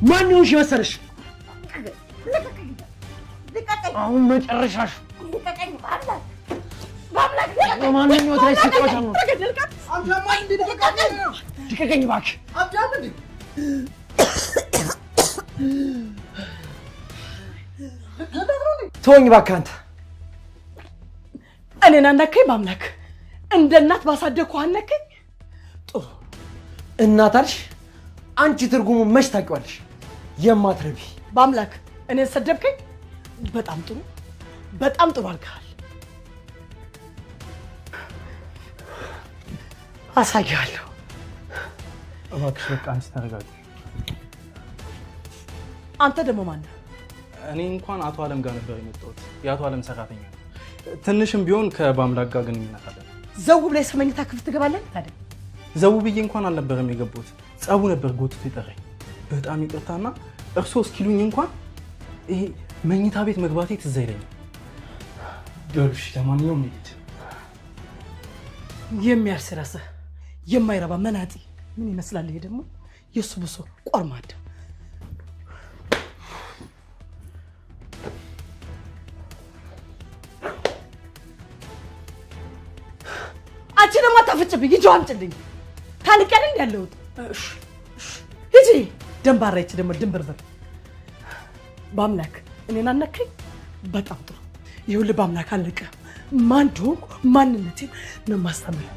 ማን ነው ይወሰረሽ? አሁን መጨረሻሽ ማንን ነው ታይስ ተጫወታ ነው? አንተ ማን ልቀቀኝ እባክህ። ተወኝ እባክህ አንተ። እኔን አናከኝ በአምላክ እንደ እናት ባሳደግኩህ አናከኝ። ጥሩ እናት አልሽ አንቺ ትርጉሙ መች ታውቂዋለሽ? የማትረቢ በአምላክ እኔን ሰደብከኝ። በጣም ጥሩ አልካል። አሳያለሁ። እባክሽ በቃ አንቺ ተረጋጊ። አንተ ደግሞ ማን ነህ? እኔ እንኳን አቶ አለም ጋር ነበር የመጣሁት። የአቶ አለም ሰራተኛ ነው። ትንሽም ቢሆን ከባምላክ ጋር ግንኙነት አለ። ዘው ብለህ ሰመኝታ ክፍል ትገባለህ ታዲያ? ዘው ብዬ እንኳን አልነበረም የገባሁት። ጸቡ ነበር ጎትቶ የጠራኝ። በጣም ይቅርታና እርሶ እስኪሉኝ እንኳን ይሄ መኝታ ቤት መግባቴ ትዝ አይለኝም። ዶልሽ ለማንኛውም ልጅ የሚያስረሳ የማይረባ መናጢ ምን ይመስላል? ይሄ ደግሞ የሱ ብሶ ቆርማዳ። አንቺ ደግሞ አታፍጭብኝ። ሂጂ አምጪልኝ። ታንቀልኝ ያለውት ሂጂ። ደንባራይች ደግሞ ድንብርብር። በአምላክ እኔን አነከኝ። በጣም ጥሩ። ይኸውልህ በአምላክ አለቀ። ማን እንደሆንኩ ማንነቴን ነው የማስተምረው።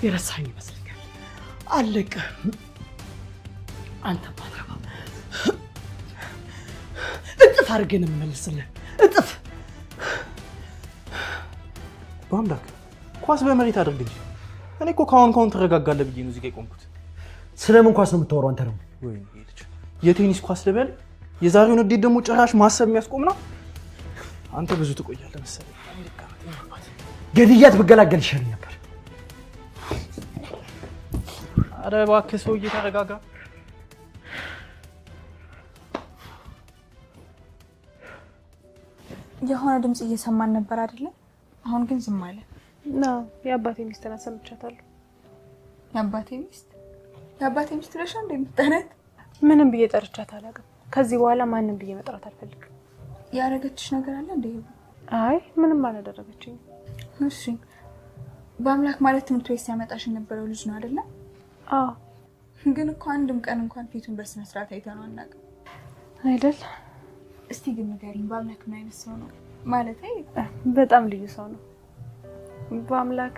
የረሳኸኝ ይመስለኛል። አለቀ። አንተ ባትረባ እጥፍ አድርጌ ነው የምመልስልህ። እጥፍ። በአምላክ ኳስ በመሬት አድርግ እንጂ። እኔ እኮ ካሁን ተረጋጋለህ ብዬ ነው እዚህ ጋር የቆምኩት። ስለምን ኳስ ነው የምታወራው አንተ? ነው ወይ የቴኒስ ኳስ ልበል? የዛሬውን እንዴት ደግሞ ጭራሽ ማሰብ የሚያስቆም ነው። አንተ ብዙ ትቆያለህ መሰለኝ። ገድያት ብገላገል ይሻል ነበር። አረ እባክህ ሰውዬ ተረጋጋ። የሆነ ድምጽ እየሰማን ነበር አይደለ? አሁን ግን ዝም አለ። ነው የአባቴ ሚስት ናት፣ ሰምቻታለሁ። የአባቴ ሚስት ለሻ እንደምትጠራት ምንም ብዬ ጠርቻት አላውቅም። ከዚህ በኋላ ማንንም ብዬ መጥራት አልፈልግም። ያረጋችሽ ነገር አለ እንዴ? አይ ምንም አላደረገችኝ። እሺ በአምላክ ማለት ትምህርት ቤት ሲያመጣሽ የነበረው ልጅ ነው አይደለ? አዎ። ግን እኮ አንድም ቀን እንኳን ፊቱን በስነ ስርዓት አይተነው አናውቅም አይደል? እስቲ ግን ንገሪኝ፣ በአምላክ ምን አይነት ሰው ነው? ማለት በጣም ልዩ ሰው ነው። በአምላክ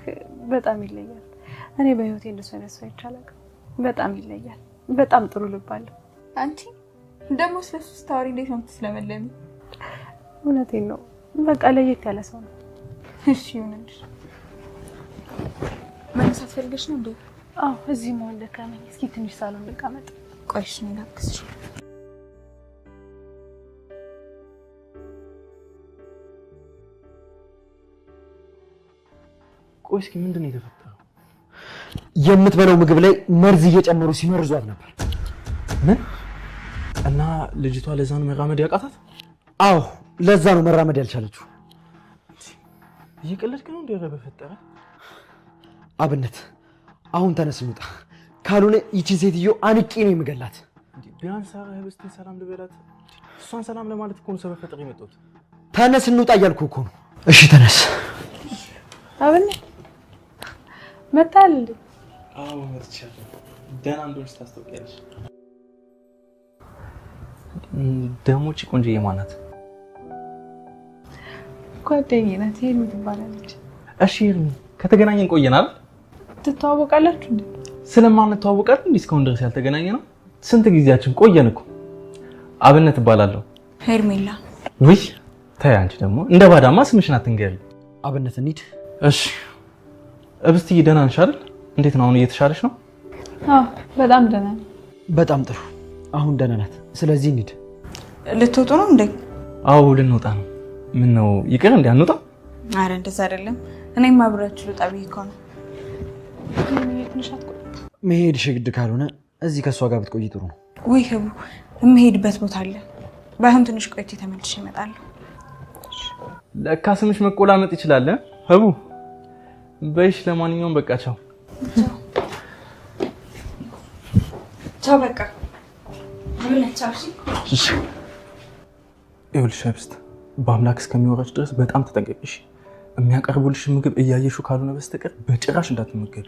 በጣም ይለያል። እኔ በህይወቴ እንደሱ አይነት ሰው አይቻልም። በጣም ይለያል። በጣም ጥሩ ልብ አለው። አንቺ ደግሞ ስለሱ ስታወሪ እንዴት ነው የምትስለመለሚ? እውነቴን ነው። በቃ ለየት ያለ ሰው ነው። እሺ ይሁንልሽ። መነሳት ፈልገሽ ነው እንዴ? አዎ እዚህ መሆን ደከመኝ። እስኪ ትንሽ ሳሎን ልቀመጥ። ቆይሽ ነው ላክስሽ። ቆይ እስኪ ምንድን ነው የተፈጠረው? የምትበላው ምግብ ላይ መርዝ እየጨመሩ ሲመርዟት ነበር። ምን? እና ልጅቷ ለዛ ነው መራመድ ያቃታት? አዎ ለዛ ነው መራመድ ያልቻለችው። እየቀለድክ ነው እንዴ? በፈጠረ አብነት አሁን ተነስ እንውጣ። ካልሆነ ይቺን ሴትዮ አንቄ ነው የምገላት። ቢያንስ ህብስትን ሰላም ልበላት። እሷን ሰላም ለማለት እኮ ነው ሰበብ ፈጥሬ የመጣሁት። ተነስ እንውጣ እያልኩህ እኮ ነው። እሺ ተነስ። አብነት መጣል እንዴ? አዎ መጥቻለሁ። ደህና እንደሆነች ታስታውቂያለሽ። ደግሞ እቺ ቆንጆዬ ማን ናት? ጓደኛዬ ናት። ሄርሚ ትባላለች። እሺ ሄርሚ፣ ከተገናኘን ቆየናል። ትተዋወቃላችሁ እንዴ? ስለማንተዋወቃት እንዴ እስካሁን ድረስ ያልተገናኘ ነው? ስንት ጊዜያችን ቆየን እኮ። አብነት እባላለሁ። ሄርሜላ። ውይ ተይ አንቺ ደግሞ እንደ ባዳማ ስምሽን አትንገሪ። አብነት እንሂድ። እሺ እብስትዬ ደህና ነሽ አይደል? እንዴት ነው አሁን? እየተሻለሽ ነው? አዎ በጣም ደህና ነኝ። በጣም ጥሩ። አሁን ደህና ናት። ስለዚህ እንሂድ። ልትወጡ ነው እንዴ? አዎ ልንወጣ ነው። ምን ነው ይቅር እንዴ አንወጣ? አረ እንደዛ አይደለም። እኔም አብራችሁ ልወጣ ብዬ እኮ ነው። መሄድሽ ግድ ካልሆነ እዚህ ከእሷ ጋር ብትቆይ ጥሩ ነው። ወይ ህቡ፣ የምሄድበት ቦታ አለ። ባይሆን ትንሽ ቆይቼ ተመልሼ እመጣለሁ። ለካ ስምሽ መቆላመጥ ይችላል ህቡ። በይሽ ለማንኛውም በቃ ቻው። ቻው በቃ እሺ ይኸውልሽ ህብስት በአምላክ እስከሚወራጭ ድረስ በጣም ተጠንቀቂሽ። የሚያቀርቡልሽ ምግብ እያየሹ ካልሆነ በስተቀር በጭራሽ እንዳትመገቢ።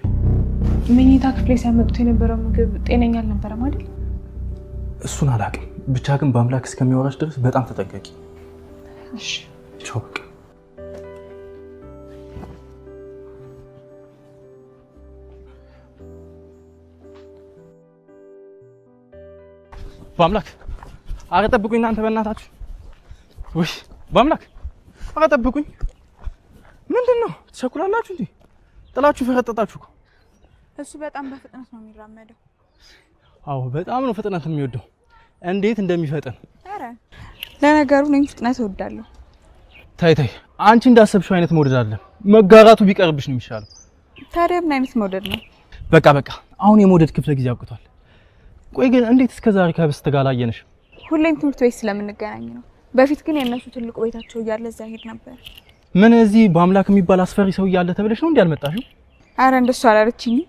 መኝታ ክፍሌ ሲያመጡት የነበረው ምግብ ጤነኛ አልነበረም አይደል? እሱን አላውቅም፣ ብቻ ግን በአምላክ እስከሚወራጭ ድረስ በጣም ተጠንቀቂ። እሺ ቻው በቃ። በአምላክ ኧረ ጠብቁኝ እናንተ በእናታችሁ። ወይ በአምላክ ኧረ ጠብቁኝ። ምንድን ነው ትቸኩላላችሁ እንዴ? ጥላችሁ ፈረጠጣችሁ እኮ። እሱ በጣም በፍጥነት ነው የሚራመደው። አዎ በጣም ነው ፍጥነት የሚወደው። እንዴት እንደሚፈጥን። ኧረ ለነገሩ እኔም ፍጥነት እወዳለሁ። ታይ ታይ፣ አንቺ እንዳሰብሽው አይነት መውደድ አይደለም፣ መጋራቱ ቢቀርብሽ ነው የሚሻለው። ታዲያ ምን አይነት መውደድ ነው? በቃ በቃ፣ አሁን የመውደድ ክፍለ ጊዜ አብቅቷል። ቆይ ግን እንዴት እስከዛሬ ከህብስት ጋር አላየንሽ? ሁሌም ትምህርት ቤት ስለምንገናኝ ነው። በፊት ግን የእነሱ ትልቁ ቤታቸው እያለ እዛ ሄድ ነበር። ምን እዚህ በአምላክ የሚባል አስፈሪ ሰው እያለ ተብለሽ ነው እንዴ ያልመጣሽው? አረ እንደሱ አላለችኝም።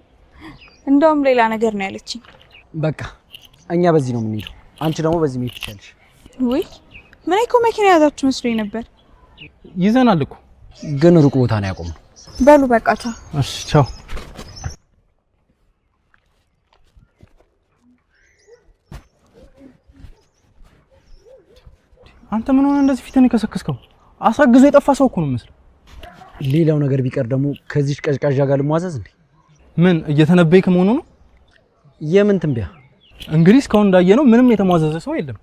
እንደውም ሌላ ነገር ነው ያለችኝ። በቃ እኛ በዚህ ነው የምንሄደው፣ አንቺ ደግሞ በዚህ መሄድ ትችያለሽ። ውይ ምን እኮ መኪና ያዛችሁ መስሎኝ ነበር። ይዘናል እኮ ግን ሩቅ ቦታ ነው ያቆምነው። በሉ በቃ ቻው። እሺ ቻው። አንተ ምን ሆነ እንደዚህ ፊትን የከሰከስከው? አሳግዞ የጠፋ ሰው እኮ ነው መስለው። ሌላው ነገር ቢቀር ደግሞ ከዚህ ቀዥቃዣ ጋር ልሟዘዝ እንዴ? ምን እየተነበይክ መሆኑ ነው? የምን ትንቢያ? እንግዲህ እስካሁን እንዳየነው ምንም የተሟዘዘ ሰው የለም።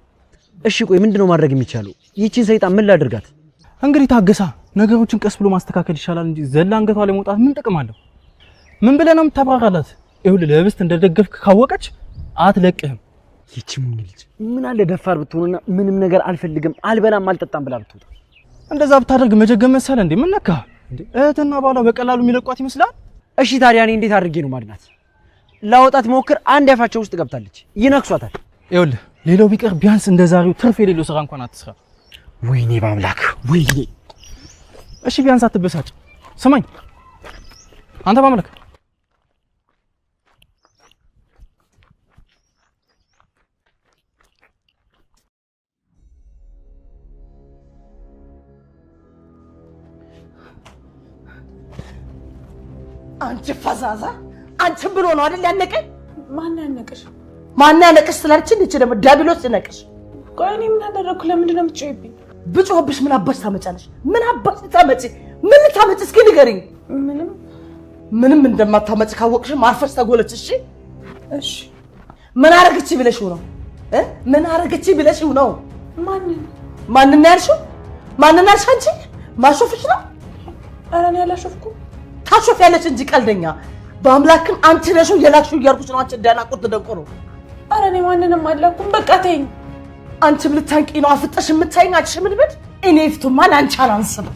እሺ ቆይ ምንድነው ማድረግ የሚቻለው? ይቺን ሰይጣን ምን ላድርጋት? እንግዲህ ታገሳ። ነገሮችን ቀስ ብሎ ማስተካከል ይሻላል እንጂ ዘላ አንገቷ ላይ መውጣት ምን ጥቅም አለው? ምን ብለህ ነው የምታባራላት? ይኸውልህ ለህብስት እንደደገፍክ ካወቀች አትለቅህም። ይቺ ምን ልጅ ምን አለ ደፋር ብትሆንና ምንም ነገር አልፈልግም አልበላም አልጠጣም ብላ ብትወጣ። እንደዛ ብታደርግ መጀገም መሰለ እንዴ? ምን ነካ እንዴ? እህትና ባሏ በቀላሉ የሚለቋት ይመስላል? እሺ ታዲያ እኔ እንዴት አድርጌ ነው ማድናት? ላወጣት ሞክር፣ አንድ ያፋቸው ውስጥ ገብታለች፣ ይነክሷታል። ይኸውልህ ሌላው ቢቀር ቢያንስ እንደዛሬው ትርፍ የሌለው ስራ እንኳን አትስራ። ወይኔ በአምላክ ወይኔ። እሺ ቢያንስ አትበሳጭ። ስማኝ አንተ በአምላክ አንቺ ፈዛዛ፣ አንቺን ብሎ ነው አይደል ያነቀኝ? ማን ያነቀሽ? ማን ያነቀሽ ስላልችኝ እቺ ደግሞ ዳቢሎስ ይነቀሽ። ቆይ እኔ ምን አደረኩ? ለምንድን ነው የምትጮይብኝ? ብጮህብሽ ምን አባሽ ታመጫለሽ? ምን አባሽ ታመጪ? ምን ታመጪ? እስኪ ንገሪኝ። ምንም እንደማታመጪ ካወቅሽ ማርፈሽ ተጎለች። እሺ እሺ። ምን አረግቺ ብለሽው ነው? ምን አረግቺ ብለሽው ነው? ማንን ያልሽው? ማንን ያልሽ? አንቺ ማሾፍሽ ነው? ኧረ እኔ አላሾፍኩም። ታሾፊያለሽ እንጂ ቀልደኛ። በአምላክም አንቺ ነሽ የላክሽው እያልኩሽ ነው። አንቺ ደናቁርት ደንቆሮ። ኧረ እኔ ማንንም አላኩም። በቃ ተይኝ። አንቺ ብልታንቂ ነው አፍጠሽ የምታይኝ። አንቺ ሽምድምድ። እኔ ይፍቱማ ለአንቺ አላንስም።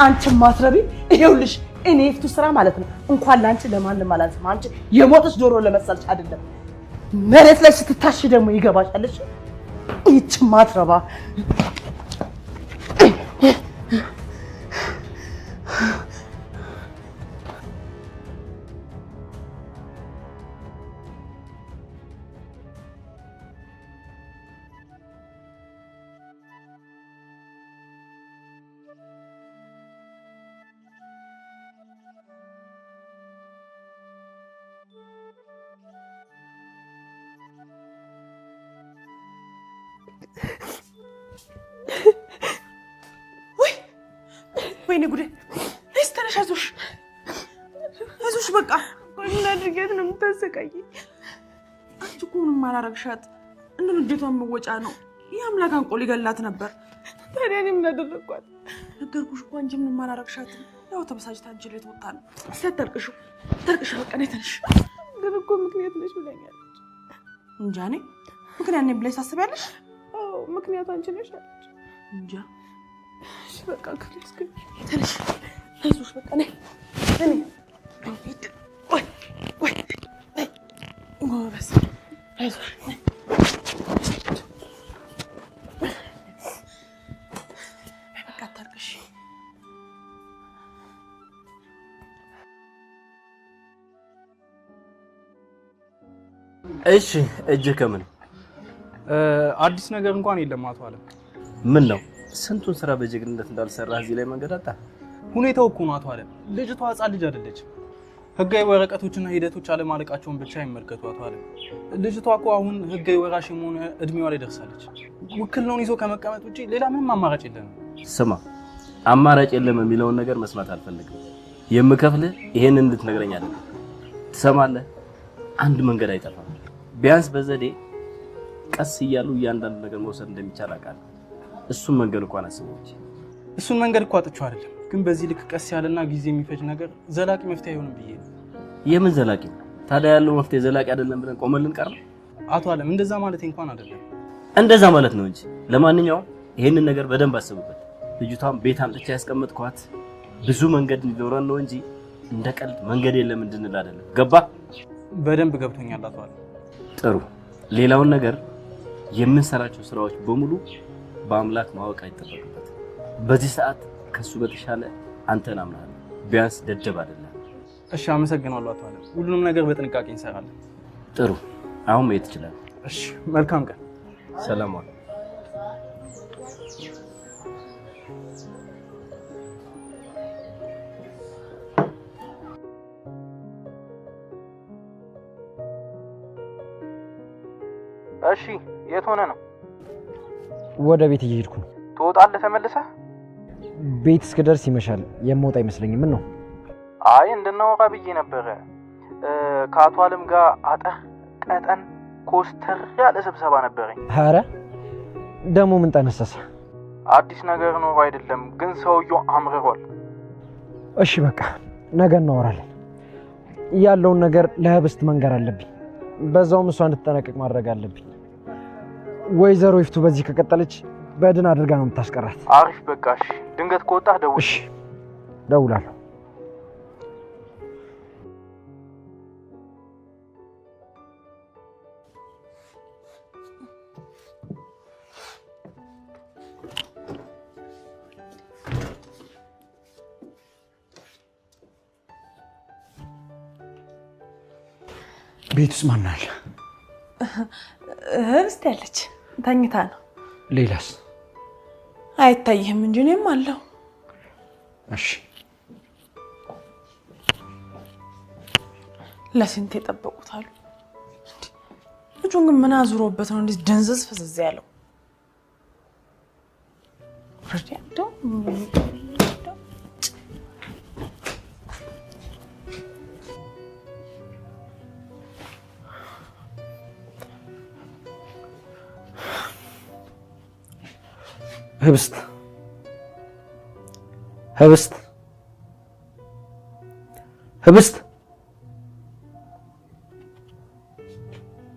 አንቺ ማትረቢ። ይኸውልሽ እኔ ይፍቱ ስራ ማለት ነው እንኳን ለአንቺ ለማንም አላንስም። አንቺ የሞተች ዶሮ ለመሰልሽ አይደለም መሬት ላይ ስትታሽ ደግሞ ይገባሻለሽ። ይቺ ማትረባ ወይኔ ጉዴ! እስቲ ተነሽ፣ አይዞሽ አይዞሽ። በቃ ቆይ ምን አድርጌት ነው የምታሰቃይ? አንቺ እኮ ምንም አላረግሻት። እንደ ንዴቷን መወጫ ነው። የአምላክ አንቆ ሊገላት ነበር። ታዲያ እኔ ምን አደረኳት? ነገርኩሽ እኮ አንቺ ምንም አላረግሻትም። ያው ተበሳጭታ አንቺ ላይ ተወጣ ነው። ሲያታልቅሹ ታልቅሽ። በቃ ነይ ተነሽ። ግን እኮ ምክንያት ነሽ ብለኛለች። እንጃ እኔ ምክንያት ነኝ ብለሽ ታስቢያለሽ? አዎ ምክንያት አንቺ ነሽ አለች። እንጃ። እሺ በቃ ክፍልስ ግን ተነሽ፣ አይዞሽ። በቃ ነይ ነይ። ወይ ወይ ነይ። ጎበዝ፣ አይዞሽ ነይ። በቃ አታልቅሽ። እሺ እጅ ከምን አዲስ ነገር እንኳን የለም አቶ አለም። ምን ነው ስንቱን ስራ በጀግንነት እንዳልሰራ እዚህ ላይ መንገድ አጣ? ሁኔታው እኮ ነው አቶ አለም። ልጅቷ ህፃን ልጅ አይደለችም። ህጋዊ ወረቀቶችና ሂደቶች አለማለቃቸውን ብቻ ይመልከቱ አቶ አለም። ልጅቷ እኮ አሁን ህጋዊ ወራሽ የመሆን እድሜዋ ላይ ደርሳለች። ውክልናውን ይዞ ከመቀመጥ ውጪ ሌላ ምንም አማራጭ የለም። ስማ አማራጭ የለም የሚለውን ነገር መስማት አልፈልግም። የምከፍልህ ይሄንን እንድትነግረኝ አይደለም። ትሰማለህ? አንድ መንገድ አይጠፋም። ቢያንስ በዘዴ ቀስ እያሉ እያንዳንዱ ነገር መውሰድ እንደሚቻል አውቃለሁ። እሱን መንገድ እንኳን አስበውች። እሱን መንገድ እኮ አጥቼው አይደለም፣ ግን በዚህ ልክ ቀስ ያለና ጊዜ የሚፈጅ ነገር ዘላቂ መፍትሄ አይሆንም ብዬ ነው። የምን ዘላቂ? ታዲያ ያለው መፍትሄ ዘላቂ አይደለም ብለን ቆመልን ቀር ነው? አቶ አለም እንደዛ ማለት እንኳን አይደለም። እንደዛ ማለት ነው እንጂ። ለማንኛውም ይሄንን ነገር በደንብ አስቡበት። ልጅቷን ቤት አምጥቼ ያስቀመጥኳት ብዙ መንገድ እንዲኖረን ነው እንጂ እንደ ቀልድ መንገድ የለም እንድንል አይደለም። ገባ? በደንብ ገብቶኛል አቶ አለም። ጥሩ። ሌላውን ነገር የምንሰራቸው ስራዎች በሙሉ በአምላክ ማወቅ አይጠበቅበትም። በዚህ ሰዓት ከሱ በተሻለ አንተን አምናለሁ። ቢያንስ ደደብ አይደለም። እሺ አመሰግናለሁ አቶ አለም። ሁሉንም ነገር በጥንቃቄ እንሰራለን። ጥሩ። አሁን መሄድ ትችላለህ። እሺ መልካም ቀን። ሰላም ዋል። እሺ የት ሆነ ነው? ወደ ቤት እየሄድኩ ነው። ትወጣለህ ተመልሰህ? ቤት እስክደርስ ይመሻል። የምወጣ አይመስለኝም። ምን ነው? አይ እንድናወራ ብዬ ነበረ። ከአቶ አለም ጋር አጠር ቀጠን ኮስተር ያለ ስብሰባ ነበረኝ። ኧረ ደግሞ ምን ጠነሰሰ? አዲስ ነገር ነው አይደለም፣ ግን ሰውየው አምርሯል። እሺ በቃ ነገ እናወራለን። ያለውን ነገር ለህብስት መንገር አለብኝ። በዛውም እሷ እንድትጠነቀቅ ማድረግ አለብኝ። ወይዘሮ ይፍቱ በዚህ ከቀጠለች በድን አድርጋ ነው የምታስቀራት። አሪፍ በቃ እሺ። ድንገት ከወጣህ ደውል። እሺ ደውላለሁ። ቤት ውስጥ ማን አለ? ህብስት ያለች ተኝታ ነው። ሌላስ? አይታይህም እንጂ እኔም አለሁ። እሺ ለስንት የጠበቁት አሉ። ልጁን ግን ምን አዙሮበት ነው እንደዚህ ደንዘዝ ፈዘዝ ያለው? ህብስት ህብስት ህብስት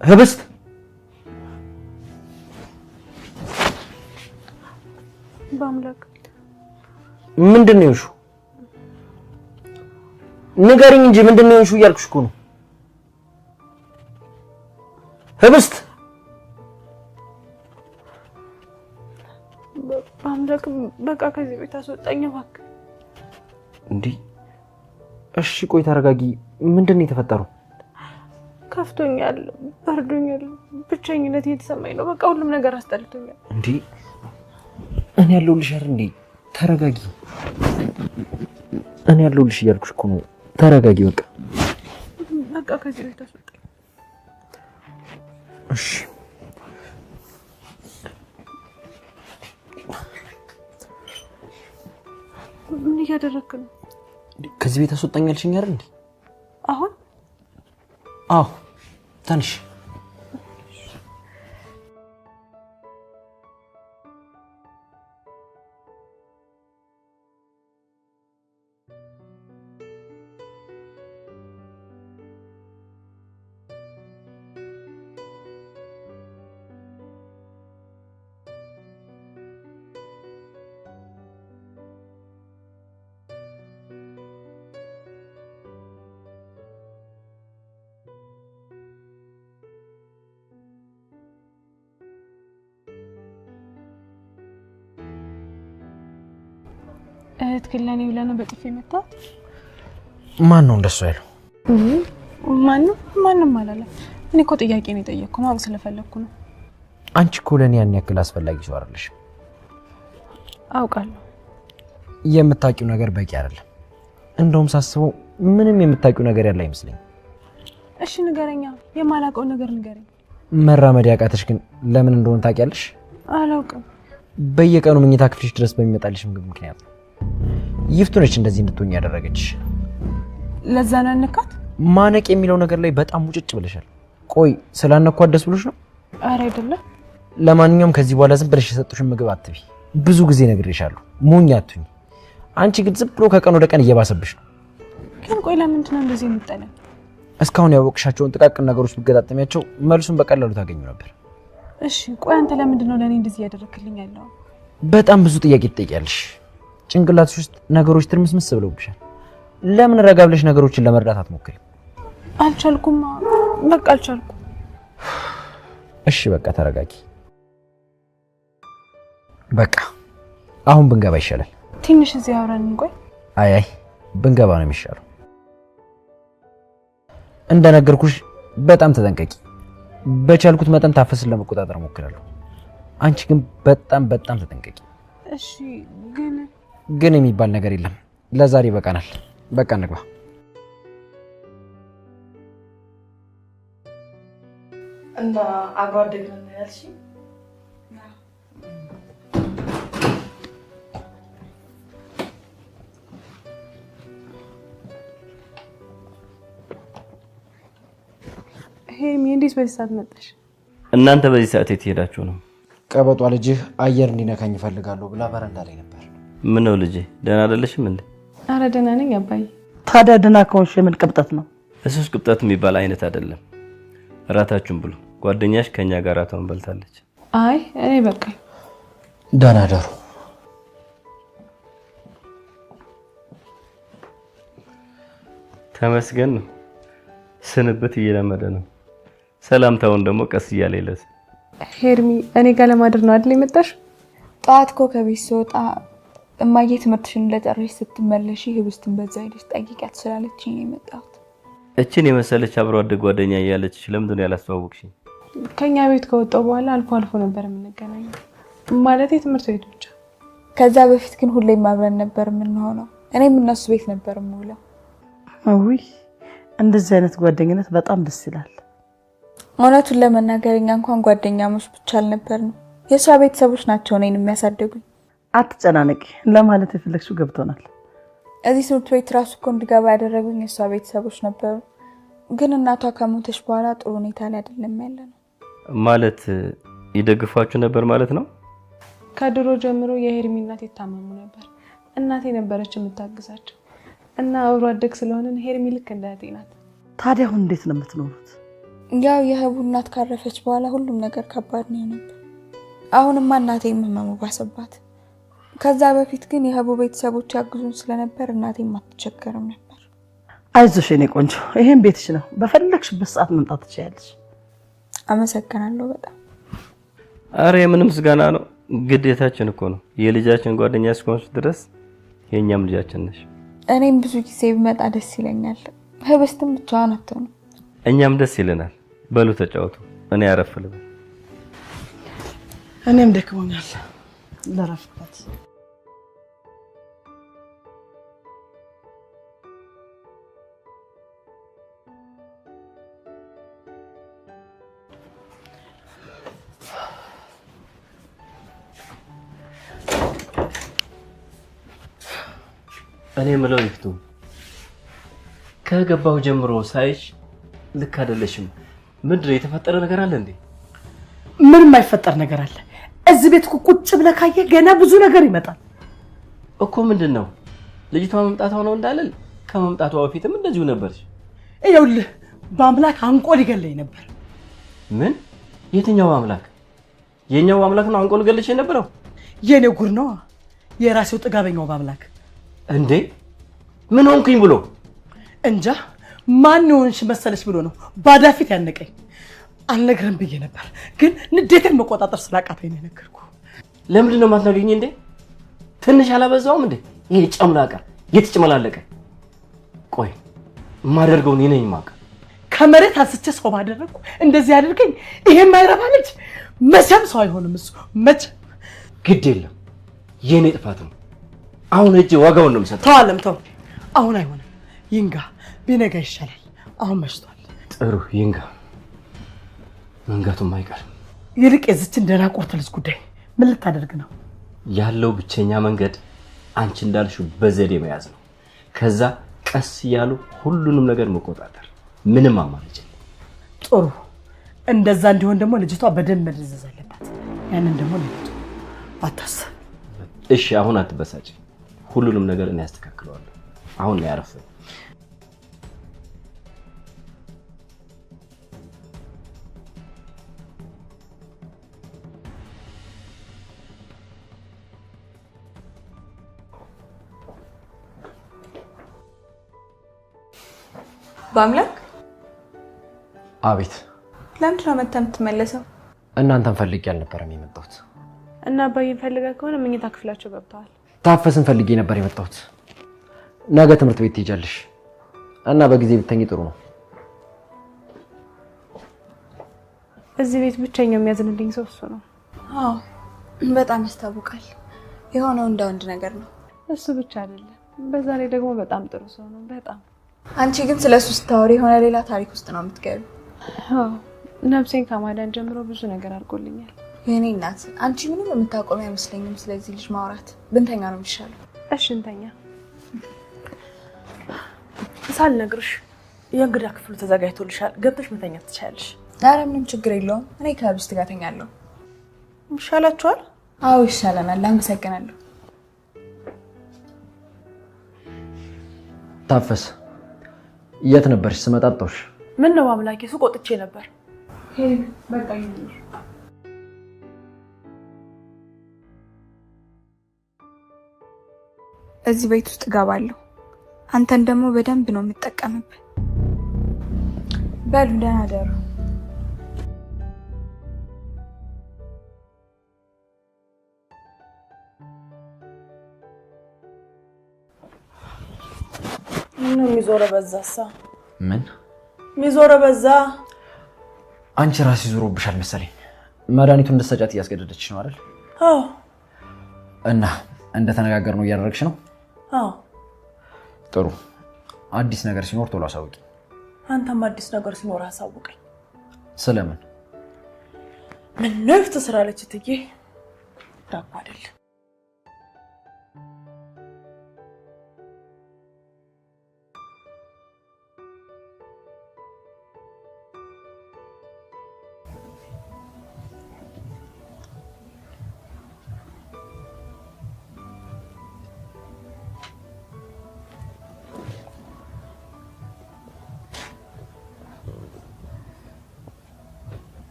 ህብስት በአምላክ ምንድን ነው የሆንሽው? ንገሪኝ እንጂ ምንድን ነው የሆንሽው እያልኩሽ እኮ ነው። ህብስት በአምላክ በቃ ከዚህ ቤት አስወጣኝ እባክህ። እንዴ እሺ ቆይ ተረጋጊ። ምንድን ነው የተፈጠረው? ከፍቶኛል፣ በርዶኛል፣ ብቸኝነት እየተሰማኝ ነው። በቃ ሁሉም ነገር አስጠልቶኛል። እንዴ እኔ ያለሁልሽ አይደል እንዴ? ተረጋጊ። እኔ ያለሁልሽ እያልኩሽ እኮ ነው። ተረጋጊ በቃ። በቃ ከዚህ ቤት አስወጣኝ። እሺ ምን እያደረክ ነው? ከዚህ ቤት አስወጣኛልሽኝ አይደል እንዴ? አሁን? አዎ ትንሽ እህት ግን ለኔ ብለህ ነው በጥፊ መታት? ማን ነው እንደሱ ያለው? ማንም አላለም። እኔ እኮ ጥያቄ ነው የጠየቅኩ ማወቅ ስለፈለኩ ነው። አንቺ እኮ ለኔ ያን ያክል አስፈላጊ ሰው አይደለሽ። አውቃለሁ። የምታውቂው ነገር በቂ አይደለም። እንደውም ሳስበው ምንም የምታውቂው ነገር ያለ አይመስለኝም። እሺ ንገረኛ፣ የማላውቀው ነገር ንገረኝ። መራመድ ያቃተሽ ግን ለምን እንደሆነ ታውቂያለሽ? አላውቅም። በየቀኑ መኝታ ክፍልሽ ድረስ በሚመጣልሽ ምግብ ምክንያት ይፍቱ ነች እንደዚህ እንድትሆኝ ያደረገችሽ። ለዛ ነው ያነካት? ማነቅ የሚለው ነገር ላይ በጣም ሙጭጭ ብለሻል። ቆይ ስላነኳት ደስ ብሎሽ ነው? ኧረ አይደለም። ለማንኛውም ከዚህ በኋላ ዝም ብለሽ የሰጡሽን ምግብ አትቢ። ብዙ ጊዜ ነግሬሻለሁ፣ ሞኝ አትሁኝ። አንቺ ግን ዝም ብሎ ከቀን ወደ ቀን እየባሰብሽ ነው። ግን ቆይ ለምንድን ነው እንደዚህ የምትጠላኝ? እስካሁን ያወቅሻቸውን ጥቃቅን ነገሮች ብትገጣጠሚያቸው መልሱን በቀላሉ ታገኙ ነበር። እሺ ቆይ አንተ ለምንድን ነው ለኔ እንደዚህ ያደረክልኝ ያለው? በጣም ብዙ ጥያቄ ትጠይቂያለሽ። ጭንቅላትሽ ውስጥ ነገሮች ትርምስምስ ብለውብሻል። ለምን ረጋ ብለሽ ነገሮችን ለመርዳት አትሞክሪም? አልቻልኩም። በቃ አልቻልኩም። እሺ በቃ ተረጋጊ። በቃ አሁን ብንገባ ይሻላል። ትንሽ እዚህ አብረን እንቆይ። አይ ብንገባ ነው የሚሻለው። እንደነገርኩሽ በጣም ተጠንቀቂ። በቻልኩት መጠን ታፈስን ለመቆጣጠር ሞክራለሁ። አንቺ ግን በጣም ተጠንቀቂ። እሺ ግን የሚባል ነገር የለም። ለዛሬ በቃናል። በቃ እንግባ። እና አብሮ አደግ ነው ያልሽኝ? ሄርሚ እንዴት በዚህ ሰዓት መጣሽ? እናንተ በዚህ ሰዓት የት ሄዳችሁ ነው? ቀበጧ ልጅህ አየር እንዲነካኝ እፈልጋለሁ ብላ በረንዳ ላይ ነበር። ምን ነው ልጄ ደህና አይደለሽም እንዴ? አረ ደህና ነኝ አባዬ። ታዲያ ደህና ከሆንሽ የምን ቅብጠት ነው? እሱስ ቅብጠት የሚባል አይነት አይደለም። እራታችሁን ብሉ። ጓደኛሽ ከኛ ጋር አቷን በልታለች። አይ እኔ በቃ ደህና ደሩ። ተመስገን ነው። ስንብት እየለመደ ነው። ሰላምታውን ደግሞ ቀስ እያለ ይለስ። ሄርሚ እኔ ጋር ለማድር ነው አይደል የመጣሽ? ጠዋት እኮ ከቤት ስወጣ እማዬ ትምህርትሽን እንደጨረስሽ ስትመለሺ ህብስትን በዛ ሄደሽ ጠይቂያት ስላለችኝ ነው የመጣሁት። እችን የመሰለች አብሮ አደግ ጓደኛ እያለችሽ ለምንድን ነው ያላስተዋወቅሽኝ? ከኛ ቤት ከወጣው በኋላ አልፎ አልፎ ነበር የምንገናኘው፣ ማለት ትምህርት ቤት ብቻ። ከዛ በፊት ግን ሁሌም አብረን ነበር የምንሆነው። እኔም እነሱ ቤት ነበር የምውለው። ውይ እንደዚህ አይነት ጓደኝነት በጣም ደስ ይላል። እውነቱን ለመናገር እኛ እንኳን ጓደኛሞች ብቻ አልነበርንም። የሷ ቤተሰቦች ናቸው እኔን የሚያሳድጉኝ። አትጨናነቂ፣ ለማለት የፈለግሽው ገብቶናል። እዚህ ትምህርት ቤት ራሱ እኮ እንድገባ ያደረጉኝ የሷ ቤተሰቦች ነበሩ። ግን እናቷ ከሞተች በኋላ ጥሩ ሁኔታ ላይ አይደለም ያለነው። ማለት ይደግፋችሁ ነበር ማለት ነው? ከድሮ ጀምሮ የሄርሚ እናት ይታመሙ ነበር። እናቴ ነበረች የምታግዛቸው እና አብሮ አደግ ስለሆነን ሄርሚ ልክ እንደ እህቴ ናት። ታዲያ አሁን እንዴት ነው የምትኖሩት? ያው የህቡ እናት ካረፈች በኋላ ሁሉም ነገር ከባድ ነው ነበር። አሁንማ እናቴ ህመሙ ባሰባት። ከዛ በፊት ግን የህቡ ቤተሰቦች ያግዙን ስለነበር እናቴም አትቸገርም ነበር። አይዞሽ የኔ ቆንጆ፣ ይሄን ቤትሽ ነው። በፈለግሽበት ሰዓት መምጣት ትችያለሽ። አመሰግናለሁ በጣም። አረ የምንም ምስጋና ነው፣ ግዴታችን እኮ ነው። የልጃችን ጓደኛ እስከሆንሽ ድረስ የኛም ልጃችን ነሽ። እኔም ብዙ ጊዜ ብመጣ ደስ ይለኛል። ህብስትም ብቻዋን አትሆንም። እኛም ደስ ይለናል። በሉ ተጫወቱ፣ እኔ አረፍ ልበል። እኔም ደክሞኛል፣ ለረፍበት። እኔ ምለው ይፍቱ፣ ከገባው ጀምሮ ሳይሽ ልክ አይደለሽም። ምንድነው የተፈጠረ ነገር አለ እንዴ? ምንም አይፈጠር ነገር አለ? እዚህ ቤት ቁጭ ብለህ ካየህ ገና ብዙ ነገር ይመጣል እኮ። ምንድነው? ልጅቷ መምጣቷ ነው እንዳለል? ከመምጣቷ በፊትም እንደዚሁ ነበርሽ። ይኸውልህ በአምላክ አንቆ ሊገለኝ ነበር። ምን? የትኛው አምላክ? የኛው አምላክ ነው አንቆ ሊገለሽ የነበረው? የኔ ጉር ነው። የራሴው ጥጋበኛው በአምላክ እንዴ። ምን ሆንኩኝ ብሎ? እንጃ ማን ሆንሽ መሰለሽ ብሎ ነው ባዳፊት ያነቀኝ። አልነግርም ብዬ ነበር ግን ንዴቴን መቆጣጠር ስላቃተኝ ነው የነገርኩህ። ለምንድን ነው የማትነግሪኝ እንዴ? ትንሽ አላበዛውም እንዴ? ይሄ ጨምላቃ የተጨመላለቀ። ቆይ የማደርገውን እኔ ነኝ የማውቀው። ከመሬት አንስቼ ሰው ባደረኩ እንደዚህ ያደርገኝ ይሄ የማይረባ ልጅ መቼም ሰው አይሆንም። እሱ መቼም ግድ የለም የኔ ጥፋት ነው። አሁን እጄ ዋጋውን ነው የምሰጠው። ተው አለም ተው፣ አሁን አይሆንም። ይንጋ ቢነጋ ይሻላል። አሁን መሽቷል። ጥሩ ይንጋ፣ መንጋቱም አይቀርም። ይልቅ የዚችን ደናቁርት ልጅ ጉዳይ ምን ልታደርግ ነው? ያለው ብቸኛ መንገድ አንቺ እንዳልሽው በዘዴ መያዝ ነው። ከዛ ቀስ እያሉ ሁሉንም ነገር መቆጣጠር፣ ምንም አማራጭ የለም። ጥሩ፣ እንደዛ እንዲሆን ደግሞ ልጅቷ በደንብ መደዘዝ አለባት። ያንን ደግሞ ልጅቷ አታስብ። እሺ አሁን አትበሳጭ። ሁሉንም ነገር እኔ ያስተካክለዋለሁ። አሁን ነው ያረፈው። በአምላክ አቤት። ለምንድን ነው መተህ የምትመለሰው? እናንተን ፈልጌ አልነበረም የመጣሁት። እና አባዬን ፈልገህ ከሆነ መኝታ ክፍላቸው ገብተዋል። ታፈስን ፈልጌ ነበር የመጣሁት። ነገ ትምህርት ቤት ትሄጃለሽ እና በጊዜ ብትተኝ ጥሩ ነው። እዚህ ቤት ብቸኛው የሚያዝንልኝ ሰው እሱ ነው። አዎ በጣም ያስታውቃል። የሆነው እንደ ወንድ ነገር ነው። እሱ ብቻ አይደለም፣ በዛ ላይ ደግሞ በጣም ጥሩ ሰው ነው። በጣም አንቺ ግን ስለሱ ስታወሪ የሆነ ሌላ ታሪክ ውስጥ ነው የምትገቢው። አዎ ነፍሴን ከማዳን ጀምሮ ብዙ ነገር አድርጎልኛል። የኔ እናት አንቺ ምንም የምታቆሚ አይመስለኝም ስለዚህ ልጅ ማውራት። ብንተኛ ነው የሚሻለው። እሺ እንተኛ። ሳልነግርሽ የእንግዳ ክፍሉ ተዘጋጅቶልሻል። ገብተሽ መተኛት ትችያለሽ። ኧረ ምንም ችግር የለውም። እኔ ከብስት ጋር ተኛለሁ። ይሻላችኋል? አዎ ይሻለናል። አመሰግናለሁ። ታፈስ የት ነበርሽ? ስመጣ አጣሁሽ። ምን ነው አምላኬ፣ ሱቅ ወጥቼ ነበር። በቃ ይሁን። እዚህ ቤት ውስጥ እገባለሁ። አንተን ደግሞ በደንብ ነው የምጠቀምብህ። በሉ ደህና ደሩ። ምን የሚዞረ በዛሳ? ምን የሚዞረ በዛ? አንቺ ራስሽ ዞሮብሻል መሰለኝ። መድኃኒቱን እንድትሰጫት እያስገደደችሽ ነው አይደል? አዎ። እና እንደተነጋገር ነው እያደረግሽ ነው? አዎ። ጥሩ። አዲስ ነገር ሲኖር ቶሎ አሳውቂ። አንተም አዲስ ነገር ሲኖር አሳውቀኝ። ስለምን? ምን ነው ትስራለች እትዬ? ዳቦ አይደል?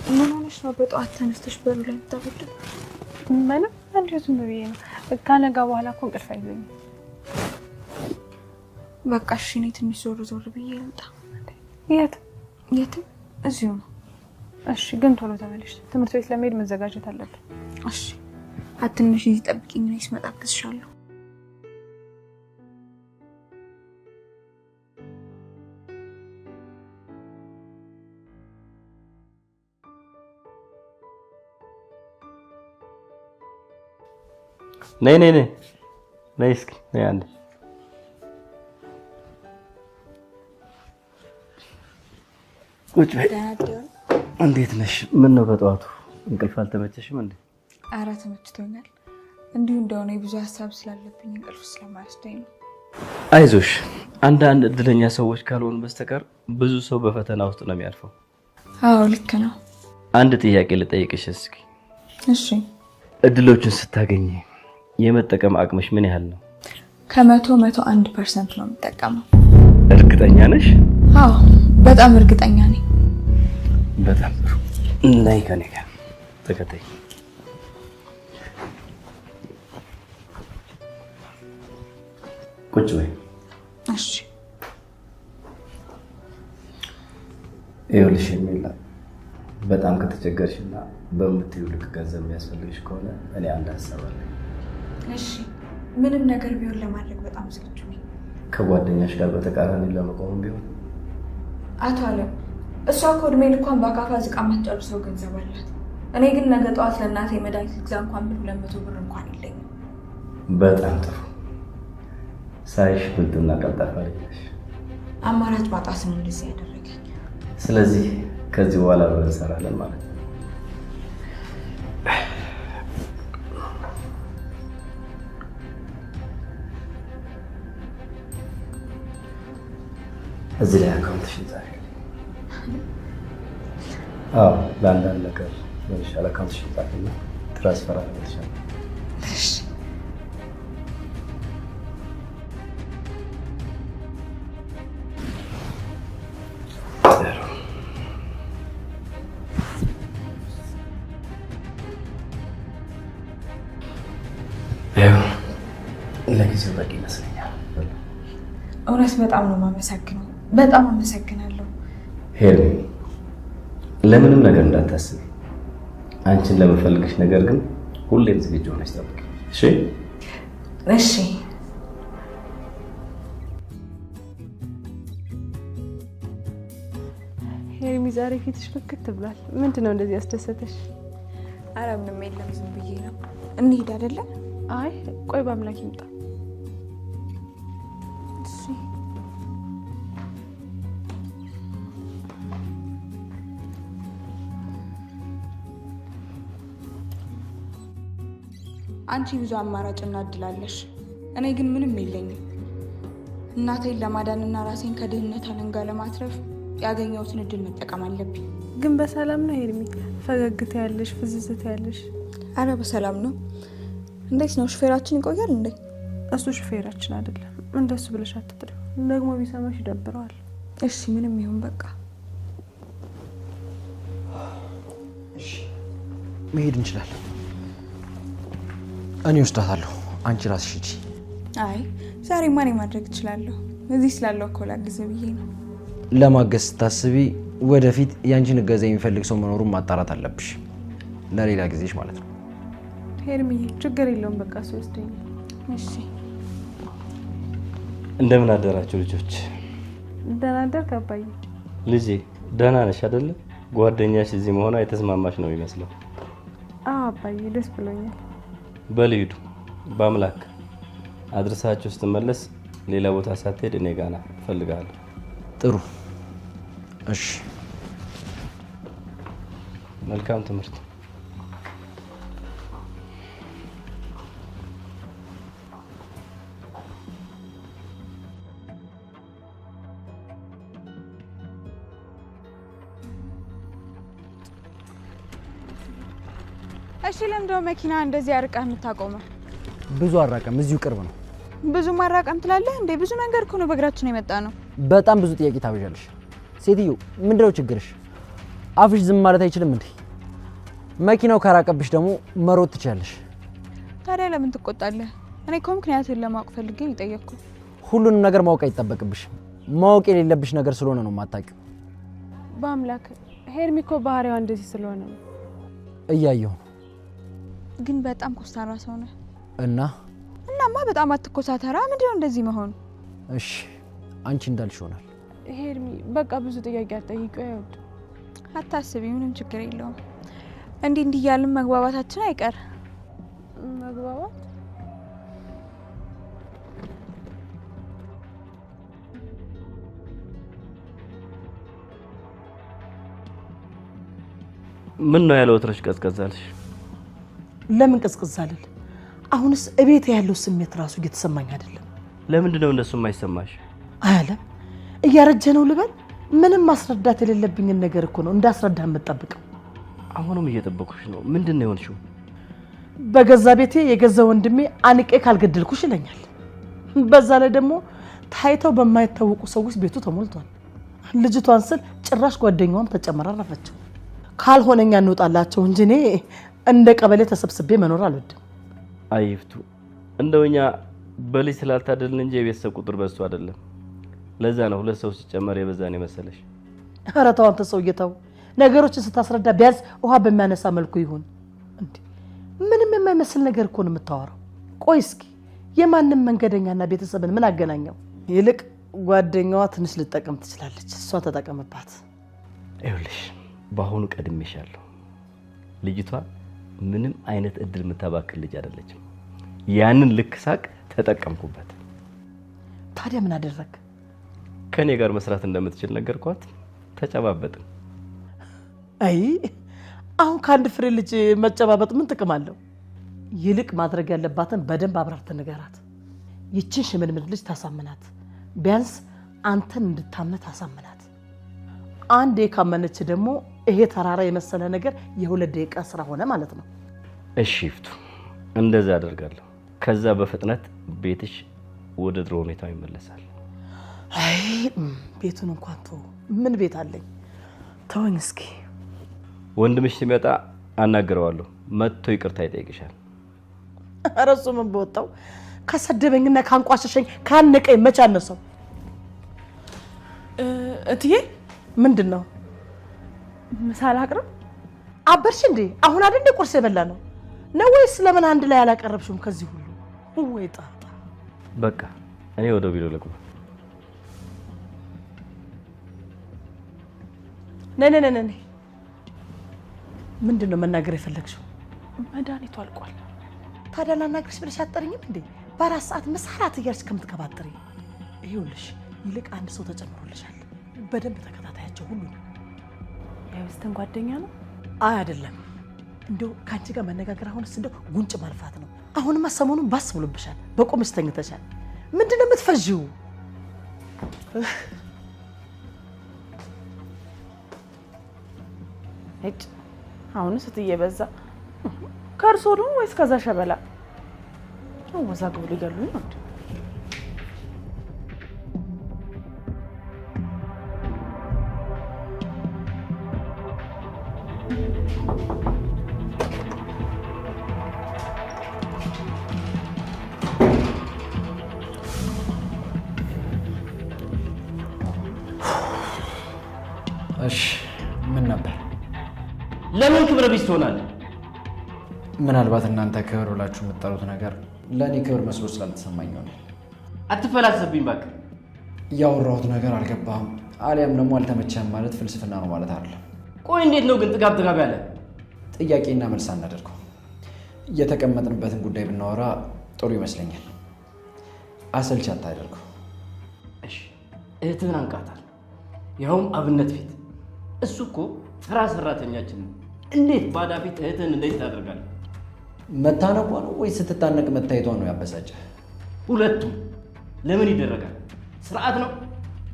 ምን ሆነሽ ነው በጠዋት ተነስተሽ በሩ ላይ የምታፈጥሪው? ምንም እንዴት ነው ብዬ ነው። ከነጋ በኋላ እኮ እንቅልፍ አይዘኝም። በቃ እሺ፣ እኔ ትንሽ ዞር ዞር ብዬ ልምጣ። የት? የትም፣ እዚሁ ነው። እሺ፣ ግን ቶሎ ተመለሽ። ትምህርት ቤት ለመሄድ መዘጋጀት አለብን። እሺ፣ አትንሽ እዚህ ጠብቂኝ፣ እኔ ስመጣ አግዝሻለሁ። ነይ ነይ ነይ ነይ፣ እስኪ ነይ አንዴ። ቁጭ በይ። እንዴት ነሽ? ምን ነው በጠዋቱ እንቅልፍ አልተመቸሽም እንዴ? ኧረ ተመችቶኛል። እንዲሁ እንደሆነ ብዙ ሀሳብ ስላለብኝ እንቅልፍ ስለማያስደኝ ነው። አይዞሽ፣ አንዳንድ እድለኛ ሰዎች ካልሆኑ በስተቀር ብዙ ሰው በፈተና ውስጥ ነው የሚያልፈው። አዎ ልክ ነው። አንድ ጥያቄ ልጠይቅሽ እስኪ። እሺ። እድሎችን ስታገኝ የመጠቀም አቅምሽ ምን ያህል ነው? 101% ነው የምጠቀመው። እርግጠኛ ነሽ? አዎ በጣም እርግጠኛ ነኝ። በጣም ጥሩ። ነይ ከኔ ጋር ተከታይ። ቁጭ በይ። በጣም ከተቸገርሽና በምትዩ ልክ ገንዘብ የሚያስፈልግሽ ከሆነ እኔ አንድ ሀሳብ አለኝ። እሺ ምንም ነገር ቢሆን ለማድረግ በጣም ዝግጁ ነኝ። ከጓደኛሽ ጋር በተቃራኒ ለመቆም ቢሆን አቶ አለም እሷ እኮ እድሜ ልኳን በአካፋ ዝቃ ማትጨርሰው ገንዘብ አላት። እኔ ግን ነገ ጠዋት ለእናቴ መድኃኒት ግዛ እንኳን ብል 200 ብር እንኳን የለኝም። በጣም ጥሩ ሳይሽ ብልጥና ቀልጣፋ ነሽ። አማራጭ ማጣት ነው እንደዚህ ያደረገኝ። ስለዚህ ከዚህ በኋላ አብረን እንሰራለን ማለት ነው። እዚህ ላይ አካውንትሽን ዛሬ ለአንዳንድ ነገር በሚሻል አካውንትሽን ጻፍና ትራንስፈር አድርገሻል። ለጊዜው በቂ ይመስለኛል። እውነት በጣም ነው የማመሰግነው። በጣም አመሰግናለሁ። ሄርሚ ለምንም ነገር እንዳታስቢ። አንቺን ለመፈልግሽ ነገር ግን ሁሌም ዝግጁ ሆነሽ ጠብቂ። እሺ? እሺ። ሄርሚ ዛሬ ፊትሽ ፍክት ብሏል። ምንድነው እንደዚህ ያስደሰተሽ? ኧረ ምንም የለም ዝም ብዬ ነው። እንሂድ አይደለ? አይ ቆይ በአምላክ ይምጣ። እሺ። አንቺ ብዙ አማራጭና እድል አለሽ። እኔ ግን ምንም የለኝም። እናቴን ለማዳንና ራሴን ከድህነት አለንጋ ለማትረፍ ያገኘሁትን እድል መጠቀም አለብኝ። ግን በሰላም ነው ሄርሚ? ፈገግታ ያለሽ ፍዝዝታ ያለሽ። አረ በሰላም ነው። እንዴት ነው ሹፌራችን ይቆያል እንዴ? እሱ ሹፌራችን አይደለም። እንደሱ ብለሽ አትጥሪ። ደግሞ ቢሰማሽ ይደብረዋል። እሺ ምንም ይሁን በቃ። እሺ መሄድ እንችላለን። እኔ ወስዳታለሁ፣ አንቺ ራስሽ ሂጂ። አይ ዛሬማ እኔ ማድረግ እችላለሁ። እዚህ ስላለው እኮ ላግዝ ብዬ ነው። ለማገዝ ስታስቢ ወደፊት ያንቺን እገዛ የሚፈልግ ሰው መኖሩን ማጣራት አለብሽ። ለሌላ ጊዜሽ ማለት ነው። ሄርሚ ችግር የለውም በቃ እሱ ይወስደኛል። እሺ። እንደምን አደራችሁ ልጆች? ደህና አደርክ አባዬ? ልጄ ደህና ነሽ አይደለ? ጓደኛሽ እዚህ መሆኗ የተስማማሽ ነው የሚመስለው። አዎ አባዬ ደስ ብሎኛል። በል ሂዱ። በአምላክ አድርሳችሁ ስትመለስ ሌላ ቦታ ሳትሄድ እኔ ጋር ና፣ እፈልግሃለሁ። ጥሩ እሺ። መልካም ትምህርት። እሺ ለምንድነው መኪና እንደዚህ አርቀህ የምታቆመው? ብዙ አራቀም፣ እዚሁ ቅርብ ነው። ብዙ ማራቀም ትላለህ እንዴ? ብዙ መንገድ እኮ ነው በእግራችን የመጣ ነው። በጣም ብዙ ጥያቄ ታበዣለሽ። ሴትዮ ምንድነው ችግርሽ? አፍሽ ዝም ማለት አይችልም እንዴ? መኪናው ካራቀብሽ ደግሞ መሮጥ ትችያለሽ። ታዲያ ለምን ትቆጣለህ? እኔ እኮ ምክንያቱን ለማወቅ ፈልጌ ነው የጠየቅኩት። ሁሉንም ነገር ማወቅ አይጠበቅብሽም። ማወቅ የሌለብሽ ነገር ስለሆነ ነው የማታውቂው። በአምላክ ሄርሚ እኮ ባህሪዋ እንደዚህ ስለሆነ ነው። እያየሁ ነው። ግን በጣም ኮስታራ ሰው ነህ። እናማ በጣም አትኮሳተራ። ምንድነው እንደዚህ መሆን? እሺ አንቺ እንዳልሽ ይሆናል። ሄርሚ በቃ ብዙ ጥያቄ አትጠይቂው። አይወድ አታስቢ፣ ምንም ችግር የለውም። እንዲህ እያልን መግባባታችን አይቀር። መግባባት ምን ነው ያለው? ወትረሽ ቀዝቀዛልሽ? ለምን ቀዝቀዝ አለል? አሁንስ እቤት ያለው ስሜት ራሱ እየተሰማኝ አይደለም። ለምንድን ነው እንደሱ የማይሰማሽ? አያለም እያረጀ ነው ልበል? ምንም ማስረዳት የሌለብኝን ነገር እኮ ነው እንዳስረዳህ የምጠብቀው። አሁንም እየጠበኩሽ ነው። ምንድን ነው የሆንሽው? በገዛ ቤቴ የገዛ ወንድሜ አንቄ ካልገደልኩሽ ይለኛል። በዛ ላይ ደግሞ ታይተው በማይታወቁ ሰዎች ቤቱ ተሞልቷል። ልጅቷን ስል ጭራሽ ጓደኛዋም ተጨመራረፈችው። ካልሆነኛ እንውጣላቸው እንጂ እኔ እንደ ቀበሌ ተሰብስቤ መኖር አልወድም። አይፍቱ እንደውኛ በልጅ ስላልታደልን እንጂ የቤተሰብ ቁጥር በሱ አይደለም። ለዛ ነው ሁለት ሰው ሲጨመር የበዛን የመሰለሽ። ኧረ ተው አንተ ሰውዬ ተው። ነገሮችን ስታስረዳ ቢያንስ ውሃ በሚያነሳ መልኩ ይሁን እንዴ። ምንም የማይመስል ነገር እኮ ነው የምታወራው። ቆይ እስኪ የማንም መንገደኛና ቤተሰብን ምን አገናኘው? ይልቅ ጓደኛዋ ትንሽ ልጠቀም ትችላለች፣ እሷ ተጠቀምባት። ይኸውልሽ በአሁኑ ቀድሜሻለሁ። ልጅቷ ምንም አይነት እድል የምታባክል ልጅ አይደለችም። ያንን ልክ ሳቅ ተጠቀምኩበት። ታዲያ ምን አደረግ? ከኔ ጋር መስራት እንደምትችል ነገርኳት፣ ተጨባበጥን። አይ አሁን ከአንድ ፍሬ ልጅ መጨባበጥ ምን ጥቅም አለው? ይልቅ ማድረግ ያለባትን በደንብ አብራርተህ ንገራት። ይችን ሽምልምል ልጅ ታሳምናት፣ ቢያንስ አንተን እንድታምነት ታሳምናት። አንዴ ካመነች ደግሞ ይሄ ተራራ የመሰለ ነገር የ2 ደቂቃ ስራ ሆነ ማለት ነው። እሺ ይፍቱ፣ እንደዛ አደርጋለሁ። ከዛ በፍጥነት ቤትሽ ወደ ድሮ ሁኔታው ይመለሳል። አይ ቤቱን እንኳን ተው፣ ምን ቤት አለኝ? ተወኝ እስኪ። ወንድምሽ ሲመጣ አናግረዋለሁ፣ መጥቶ ይቅርታ ይጠይቅሻል። ኧረ እሱ ምን በወጣው፣ ከሰደበኝና ካንቋሸሸኝ ካነቀኝ መች አነሰው? እትዬ ምንድን ነው? ምሳ ላቅርብ? አበርሽ እንዴ? አሁን አይደል ቁርስ የበላ ነው ወይስ ለምን አንድ ላይ አላቀረብሽም? ከዚህ ሁሉ ወይ ጣጣ። በቃ እኔ ወደ ቢሮ ልግባ። ነይ ምንድን ነው መናገር የፈለግሽው? መድኃኒቱ አልቋል። ታዲያ ላናግርሽ ብለሽ አትጠሪኝም እንዴ? በ4 ሰዓት መሳራት እያልሽ ከምትከባጥሪ። ይኸውልሽ ይልቅ አንድ ሰው ተጨምሮልሻል። በደንብ ተከታታያቸው ሁሉ ነው። የውስትን ጓደኛ ነው? አይ አይደለም፣ እንደው ከአንቺ ጋር መነጋገር አሁንስ እንደው ጉንጭ ማልፋት ነው። አሁንማ ሰሞኑን ባስ ብሎብሻል፣ በቁምሽ ተኝተሻል። ምንድን ነው የምትፈዥው? እጭ አሁንስ እትዬ በዛ። ከእርሶ ነው ወይስ ከዛ ሸበላ? ወዛግቡ ሊገሉኝ ነው። እሺ ምን ነበር? ለምን ክብረ ቢስ ትሆናለህ? ምናልባት እናንተ ክብር ብላችሁ የምትጠሩት ነገር ለእኔ ክብር መስሎ ስላልተሰማኝ ነው። አትፈላሰብኝ እባክህ። ያወራሁት ነገር አልገባህም አሊያም ደግሞ አልተመቸህም ማለት ፍልስፍና ነው ማለት አይደለም። ቆይ እንዴት ነው ግን ጥጋብ ያለ? ጥያቄና መልስ አናደርገው። እየተቀመጥንበትን ጉዳይ ብናወራ ጥሩ ይመስለኛል። አሰልች አታደርገው። እሺ እህትህን አንቃታል፣ ያውም አብነት ፊት። እሱ እኮ ተራ ሰራተኛችን ነው። እንዴት ባዳ ፊት እህትህን እንዴት ታደርጋለህ? መታነቋ ነው ወይ ስትታነቅ መታየቷ ነው ያበሳጨ? ሁለቱም። ለምን ይደረጋል? ስርዓት ነው።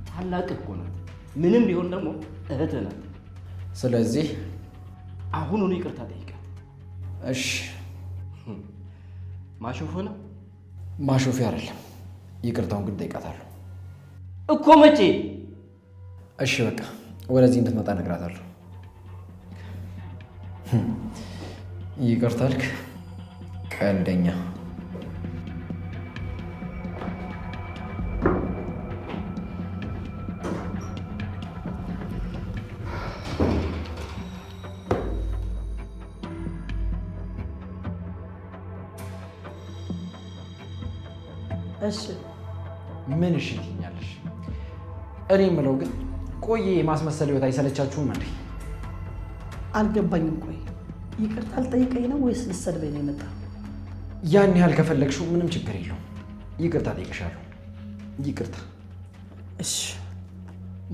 ታላቅህ እኮ ናት። ምንም ቢሆን ደግሞ እህትህ ናት። ስለዚህ አሁኑኑ ይቅርታ ጠይቃት። እሺ። ማሾፍ ነው? ማሾፊ አይደለም፣ ይቅርታውን ግን ጠይቃታለሁ እኮ። መቼ? እሺ በቃ ወደዚህ እንድትመጣ እነግራታለሁ። ይቅርታ አልክ? ቀልደኛ። እሺ ምን እሺ ትኛለሽ? እኔ የምለው ግን ቆይ የማስመሰል ህይወት አይሰለቻችሁም እንዴ? አልገባኝም። ቆይ ይቅርታ አልጠይቀኝ ነው ወይስ ልትሰድበኝ ነው የመጣው? ያን ያህል ከፈለግሽው ምንም ችግር የለውም። ይቅርታ ጠይቅሻለሁ። ይቅርታ። እሺ።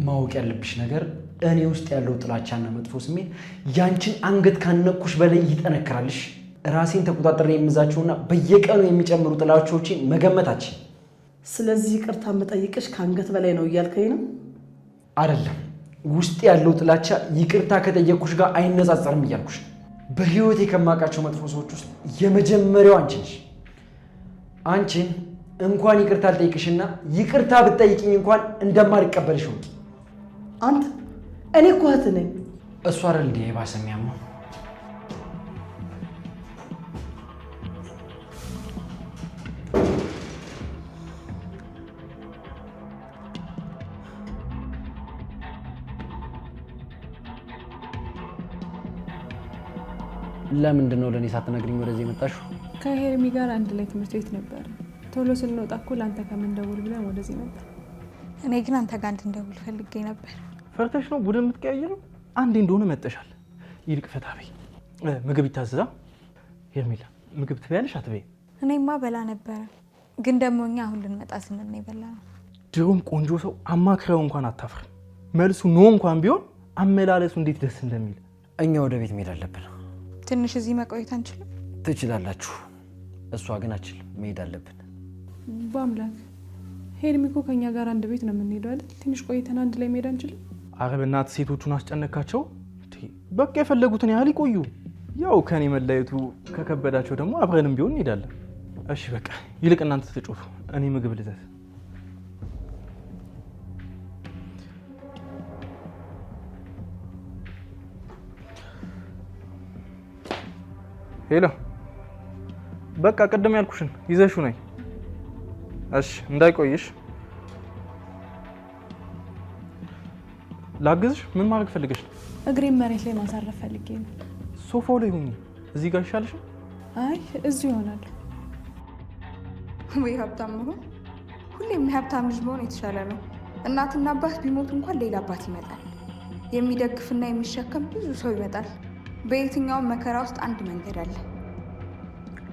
ማወቅ ያለብሽ ነገር እኔ ውስጥ ያለው ጥላቻና መጥፎ ስሜት ያንቺን አንገት ካነኩሽ በላይ ይጠነክራልሽ። ራሴን ተቆጣጠሬ የምዛቸውና በየቀኑ የሚጨምሩ ጥላቻዎችን መገመታችን። ስለዚህ ይቅርታ የምጠይቅሽ ከአንገት በላይ ነው እያልከኝ ነው? አይደለም፣ ውስጥ ያለው ጥላቻ ይቅርታ ከጠየቅኩሽ ጋር አይነጻጸርም እያልኩሽ ነው። በህይወቴ ከማውቃቸው መጥፎ ሰዎች ውስጥ የመጀመሪያው አንቺ ነሽ። አንቺን እንኳን ይቅርታ አልጠይቅሽና ይቅርታ ብትጠይቅኝ እንኳን እንደማልቀበልሽ ወቂ። አንተ እኔ እኮ እህትህ ነኝ። እሱ አይደል እንዴ የባሰ የሚያመው? ለምንድን ነው ለእኔ ሳትነግሪኝ ወደዚህ የመጣሽው? ከሄርሚ ጋር አንድ ላይ ትምህርት ቤት ነበር። ቶሎ ስንወጣ እኮ ለአንተ ከምንደውል ብለን ወደዚህ ነበር። እኔ ግን አንተ ጋር እንድንደውል ፈልጌ ነበር። ፈርተሽ ነው ቡድን የምትቀያየሩ? አንዴ እንደሆነ መጠሻል። ይልቅ ፈታ በይ። ምግብ ይታዘዛ። ሄርሜላ ምግብ ትበያለሽ አትበይ? እኔማ በላ ነበረ፣ ግን ደግሞ እኛ አሁን ልንመጣ ስንል ነው የበላነው። ድሮም ቆንጆ ሰው አማክረው እንኳን አታፍርም። መልሱ ኖ እንኳን ቢሆን አመላለሱ እንዴት ደስ እንደሚል። እኛ ወደ ቤት መሄድ አለብን። ትንሽ እዚህ መቆየት አንችልም? ትችላላችሁ፣ እሷ ግን አችልም። መሄድ አለብን። በአምላክ ሄርሚ እኮ ከኛ ጋር አንድ ቤት ነው የምንሄደው አይደል? ትንሽ ቆይተን አንድ ላይ መሄድ አንችልም? ኧረ በእናትህ ሴቶቹን አስጨነካቸው። በቃ የፈለጉትን ያህል ይቆዩ። ያው ከኔ መለየቱ ከከበዳቸው ደግሞ አብረንም ቢሆን እንሄዳለን። እሺ በቃ ይልቅ እናንተ ተጫወቱ፣ እኔ ምግብ ልዘዝ። ሄሎ በቃ ቅድም ያልኩሽን ይዘሽው ነይ። እሺ እንዳይቆይሽ። ላግዝሽ? ምን ማድረግ ፈልገሽ ነው? እግሬን መሬት ላይ ማሳረፍ ፈልጌ ነው። ሶፋው ላይ ሁኚ። እዚህ ጋር ይሻልሽ? አይ እዚሁ ይሆናል። ወይ ሀብታም መሆን። ሁሌም የሀብታም ልጅ መሆን የተሻለ ነው። እናትና አባት ቢሞቱ እንኳን ሌላ አባት ይመጣል። የሚደግፍና የሚሸከም ብዙ ሰው ይመጣል። በየትኛውም መከራ ውስጥ አንድ መንገድ አለ።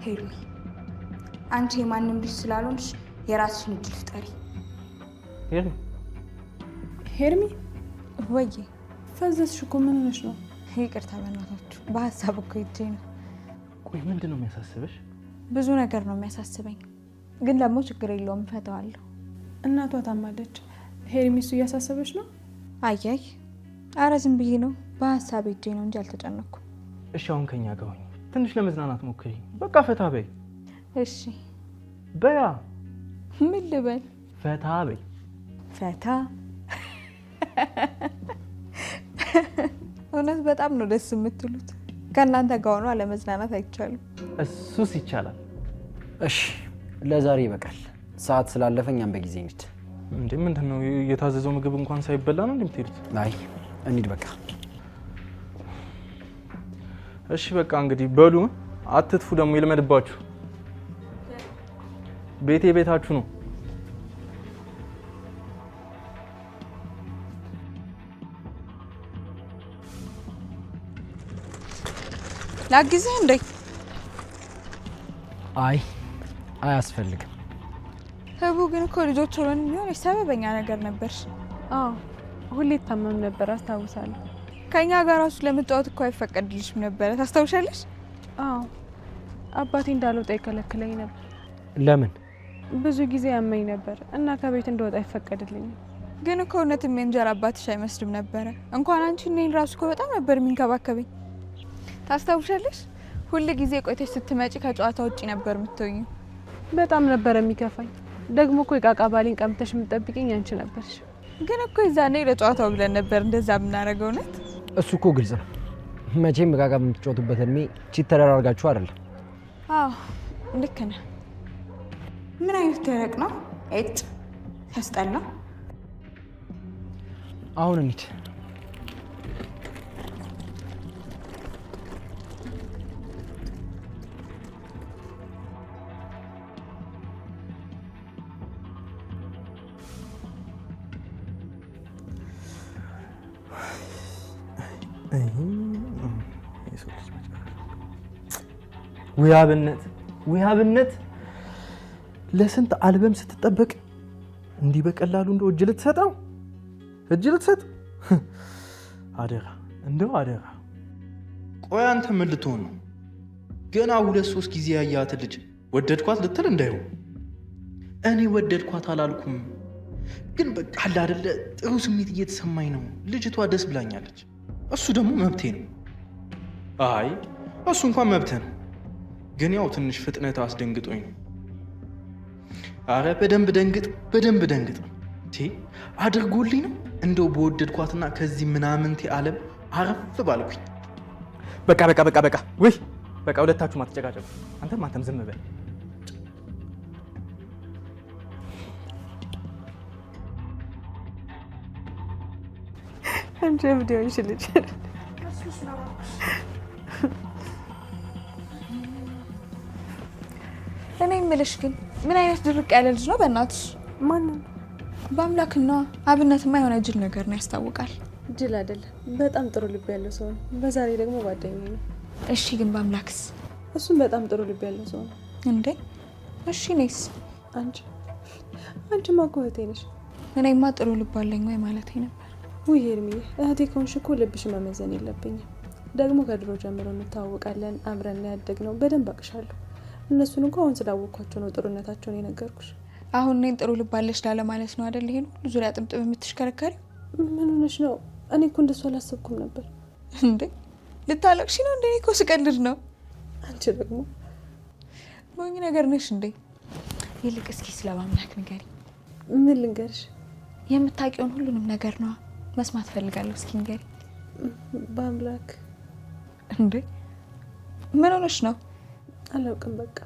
ሄርሚ አንቺ የማንም ልጅ ስላልሆንሽ የራስሽን እድል ፍጠሪ። ሄርሚ ወይ ፈዘዝሽ እኮ ምን ሆነሽ ነው? ይቅርታ በእናታችሁ፣ በሀሳብ እኮ ሂጄ ነው። ቆይ ምንድን ነው የሚያሳስበሽ? ብዙ ነገር ነው የሚያሳስበኝ፣ ግን ደግሞ ችግር የለውም እፈታዋለሁ። እናቷ ታማለች። ሄርሚ እሱ እያሳሰበች ነው? አያይ አረ ዝም ብዬ ነው፣ በሀሳብ ሂጄ ነው እንጂ አልተጨነኩም። እሺ አሁን ከኛ ጋር ሆኝ ትንሽ ለመዝናናት ሞክሪ። በቃ ፈታ በይ። እሺ በያ ምን ልበል? ፈታ በይ። ፈታ እውነት በጣም ነው ደስ የምትሉት። ከእናንተ ጋር ሆኖ አለመዝናናት አይቻልም። እሱስ ይቻላል። እሺ ለዛሬ ይበቃል፣ ሰዓት ስላለፈ እኛም በጊዜ እንሂድ። እንዴ ምንድን ነው የታዘዘው ምግብ እንኳን ሳይበላ ነው እንደምትሄዱት? አይ እንሂድ በቃ። እሺ በቃ እንግዲህ በሉ፣ አትጥፉ ደግሞ ይልመድባችሁ። ቤቴ ቤታችሁ ነው። ላግዝህ እንዴ? አይ አያስፈልግም። ህቡ ግን እኮ ልጆች ሆነን ቢሆን ሰበበኛ ነገር ነበርሽ። አዎ ሁሌ ታመም ነበር አስታውሳለሁ። ከኛ ጋር ራሱ ለመጫወት እኮ አይፈቀድልሽም ነበር፣ ታስታውሻለሽ? አዎ አባቴ እንዳልወጣ ይከለክለኝ ነበር። ለምን? ብዙ ጊዜ ያመኝ ነበር እና ከቤት እንደወጣ አይፈቀድልኝም። ግን እኮ እውነትም የእንጀራ አባትሽ አይመስልም ነበረ። እንኳን አንቺ እኔን ራሱ እኮ በጣም ነበር የሚንከባከበኝ። ታስታውሻለሽ? ሁሉ ጊዜ ቆይተሽ ስትመጪ ከጨዋታ ውጪ ነበር የምትሆኚው። በጣም ነበር የሚከፋኝ። ደግሞ እኮ የቃቃ ባሌን ቀምተሽ የምትጠብቂኝ አንቺ ነበርሽ። ግን እኮ የዛኔ ለጨዋታው ብለን ነበር እንደዛ የምናደርገው። እውነት እሱ እኮ ግልጽ ነው። መቼም እቃቃ የምትጫወቱበት እድሜ ቺት ተደራርጋችሁ አይደለም። አዎ ልክ ነህ። ምን አይነት ደረቅ ነው? እጭ ያስጠላ። አሁን እንሂድ። ውያብነት ለስንት አልበም ስትጠበቅ እንዲህ በቀላሉ እንደው እጅ ልትሰጠው አደራ፣ እንደው አደራ። ቆይ አንተ ምን ልትሆን ነው? ገና 2-3 ጊዜ ያያት ልጅ ወደድኳት ልትል እንዳይሆን። እኔ ወደድኳት አላልኩም፣ ግን በቃ አለ አይደለ ጥሩ ስሜት እየተሰማኝ ነው። ልጅቷ ደስ ብላኛለች። እሱ ደግሞ መብቴ ነው። አይ እሱ እንኳን መብቴ ነው፣ ግን ያው ትንሽ ፍጥነት አስደንግጦኝ ነው። አረ በደንብ ደንግጥ። አድርጎልኝ ነው እንደው በወደድኳትና ከዚህ ምናምንቴ ዓለም አረፍ ባልኩኝ። በቃ ወይ በቃ ሁለታችሁ ማትጨቃጨቁ። አንተም ዝም በል። አንቺ ቪዲዮ ልጅ እኔ የምልሽ ግን ምን አይነት ድርቅ ያለ ልጅ ነው በእናትሽ? ማንን? በአምላክና አብነትማ የሆነ ጅል ነገር ነው ያስታውቃል። ጅል አይደለም፣ በጣም ጥሩ ልብ ያለው ሰው ነው። በዛሬ ደግሞ ጓደኛዬ ነው። እሺ ግን በአምላክስ? እሱም በጣም ጥሩ ልብ ያለው ሰው ነው። እንዴ እሺ እኔስ? አንቺማ እኮ እህቴ ነሽ። እኔማ ጥሩ ልብ አለኝ ወይ ማለቴ ነበር። ውይ ሄርሚዬ፣ እህቴ ከሆንሽ እኮ ልብሽ መመዘን የለብኝም። ደግሞ ከድሮ ጀምሮ እንታወቃለን፣ አብረን ያደግነው፣ በደንብ አቅሻለሁ። እነሱን እንኳን አሁን ስላወቅኳቸው ነው ጥሩነታቸውን የነገርኩሽ። አሁን እኔን ጥሩ ልብ አለሽ ላለ ማለት ነው አይደል? ይሄን ሁሉ ዙሪያ ጥምጥም የምትሽከረከሪ ምን ሆነሽ ነው? እኔ እኮ እንደሱ አላሰብኩም ነበር። እንዴ ልታለቅሺ ነው እንዴ? እኮ ስቀልድ ነው። አንቺ ደግሞ ሞኝ ነገር ነሽ እንዴ? ይልቅ እስኪ ስለ በአምላክ ንገሪ። ምን ልንገርሽ? የምታውቂውን ሁሉንም ነገር ነው መስማት ፈልጋለሁ። እስኪ ንገሪ። በአምላክ እንዴ ምን ሆነሽ ነው? አላውቅም። በቃ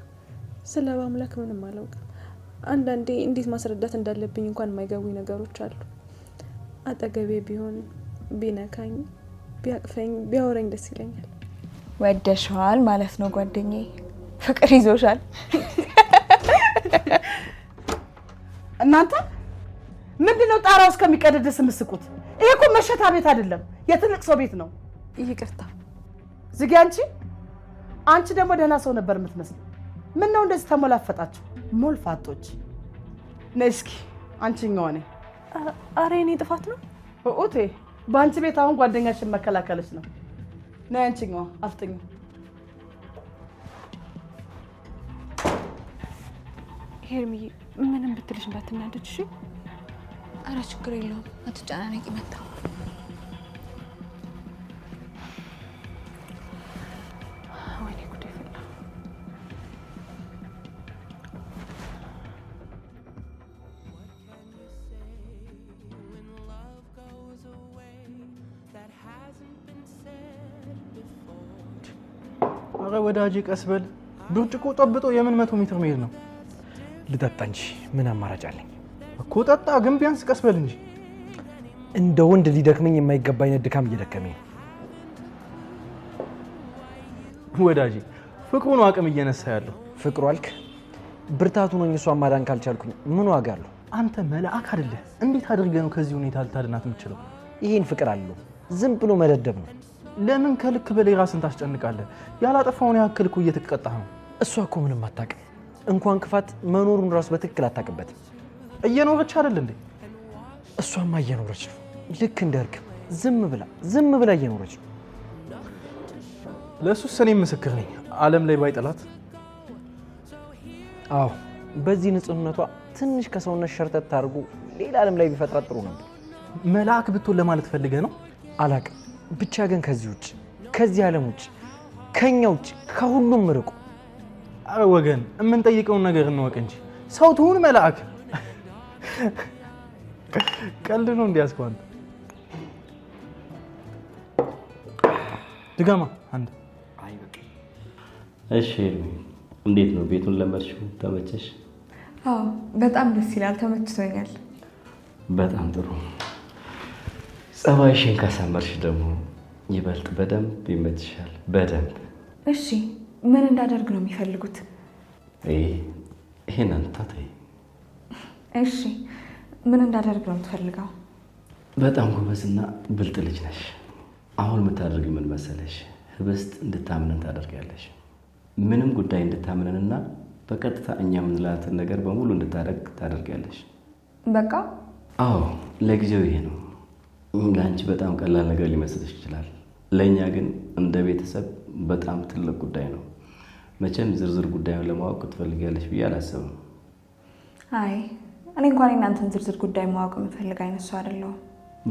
ስለ በአምላክ ምንም አላውቅም። አንዳንዴ እንዴት ማስረዳት እንዳለብኝ እንኳን የማይገቡኝ ነገሮች አሉ። አጠገቤ ቢሆን ቢነካኝ፣ ቢያቅፈኝ፣ ቢያወራኝ ደስ ይለኛል። ወደሽዋል ማለት ነው ጓደኛዬ። ፍቅር ይዞሻል። እናንተ ምንድነው ጣራው እስከሚቀደድስ የምትስቁት? ይሄ እኮ መሸታ ቤት አይደለም፣ የትልቅ ሰው ቤት ነው። ይቅርታ። ዝጊ። አንቺ ደግሞ ደህና ሰው ነበር የምትመስለው። ምን ነው እንደዚህ ተሞላፈጣችሁ? ሞልፋጦች። ነይ እስኪ አንቺኛው ነኝ። አረ የኔ ጥፋት ነው ኡቴ። በአንቺ ቤት አሁን ጓደኛሽን መከላከልሽ ነው። ነይ አንቺኛው አፍጥኝ። ሄርሚዬ፣ ምንም ብትልሽ እንዳትናደድ እሺ? አረ ችግር የለውም አትጨናነቂ። መጣሁ። ወይኔ ጉዴ ፈላ። አረ ወዳጄ ቀስ በል። ብርጭቆ ጠብጦ የምን 100 ሜትር መሄድ ነው? ልጠጣ እንጂ ምን አማራጭ አለኝ? እኮ ጠጣ፣ ግን ቢያንስ ቀስ በል እንጂ። እንደ ወንድ ሊደክመኝ የማይገባ አይነት ድካም እየደከመኝ ነው። ወዳጄ ፍቅሩ ነው አቅም እየነሳ ያለው። ፍቅሩ አልክ? ብርታቱ ነው። እሷን ማዳን ካልቻልኩኝ ምን ዋጋ አለው? አንተ መልአክ አይደለህ። እንዴት አድርገህ ነው ከዚህ ሁኔታ ልታድናት የምትችለው? ይሄን ፍቅር አለው ዝም ብሎ መደደብ ነው። ለምን ከልክ በላይ ራስን ታስጨንቃለህ? ያላጠፋውን ያክል እኮ እየተቀጣህ ነው። እሷ እኮ ምንም አታውቅም። እንኳን ክፋት መኖሩን ራሱ በትክክል አታውቅበትም። እየኖረች አይደል እንዴ? እሷማ እየኖረች ነው። ልክ እንደ እርግብ ዝም ብላ እየኖረች ነው። ለእሱስ እኔም ምስክር ነኝ። ዓለም ላይ ባይጠላት። አዎ በዚህ ንጽህነቷ ትንሽ ከሰውነት ሸርተት ታርጉ ሌላ ዓለም ላይ ቢፈጥራት ጥሩ ነበር። መልአክ ብትሆን ለማለት ፈልገህ ነው? አላውቅም። ብቻ ግን ከዚህ ውጭ፣ ከዚህ ዓለም ውጭ፣ ከኛ ውጭ ከሁሉም ርቁ። አረ ወገን የምንጠይቀውን ነገር እንወቅ እንጂ ሰው ትሁን መልአክ። ቀልድ ነው እንዲያስከው አንተ። ድጋማ አንድ። እሺ እንዴት ነው ቤቱን ለመርሽው? ተመቸሽ? አዎ በጣም ደስ ይላል። ተመችቶኛል። በጣም ጥሩ። ጸባይሽን ካሳመርሽ ደግሞ ይበልጥ በደንብ ይመችሻል። በደንብ። እሺ ምን እንዳደርግ ነው የሚፈልጉት? ይሄን አንተ ተይ። እሺ ምን እንዳደርግ ነው የምትፈልገው? በጣም ጎበዝና ብልጥ ልጅ ነሽ። አሁን የምታደርጊ ምን መሰለሽ? ህብስት እንድታምንን ታደርጊያለሽ። ምንም ጉዳይ እንድታምንንና በቀጥታ እኛ የምንላትን ነገር በሙሉ እንድታደርግ ታደርጊያለሽ። በቃ አዎ፣ ለጊዜው ይሄ ነው። ለአንቺ በጣም ቀላል ነገር ሊመስልሽ ይችላል። ለእኛ ግን እንደ ቤተሰብ በጣም ትልቅ ጉዳይ ነው። መቼም ዝርዝር ጉዳዩን ለማወቅ ትፈልጊያለሽ ብዬ አላስብም። አይ እኔ እንኳን የእናንተን ዝርዝር ጉዳይ ማወቅ የምፈልግ አይነት ሰው አይደለሁም።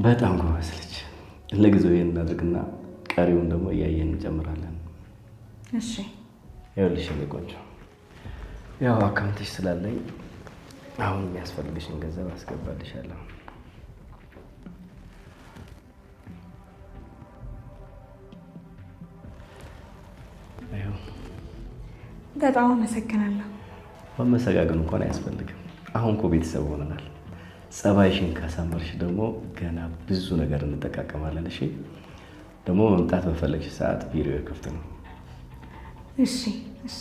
በጣም ጎበዝ ልጅ። ለጊዜው ይሄን እናድርግና ቀሪውን ደግሞ እያየን እንጨምራለን። እሺ ይኸውልሽ ቆንጆ፣ ያው አካውንትሽ ስላለኝ አሁን የሚያስፈልግሽን ገንዘብ አስገባልሻለሁ። በጣም አመሰግናለሁ። መመሰጋገን እንኳን አያስፈልግም። አሁን እኮ ቤተሰብ ሆነናል። ጸባይሽን ካሳመርሽ ደግሞ ገና ብዙ ነገር እንጠቃቀማለን። እሺ ደግሞ መምጣት በፈለግሽ ሰዓት ቢሮ ክፍት ነው። እሺ እሺ።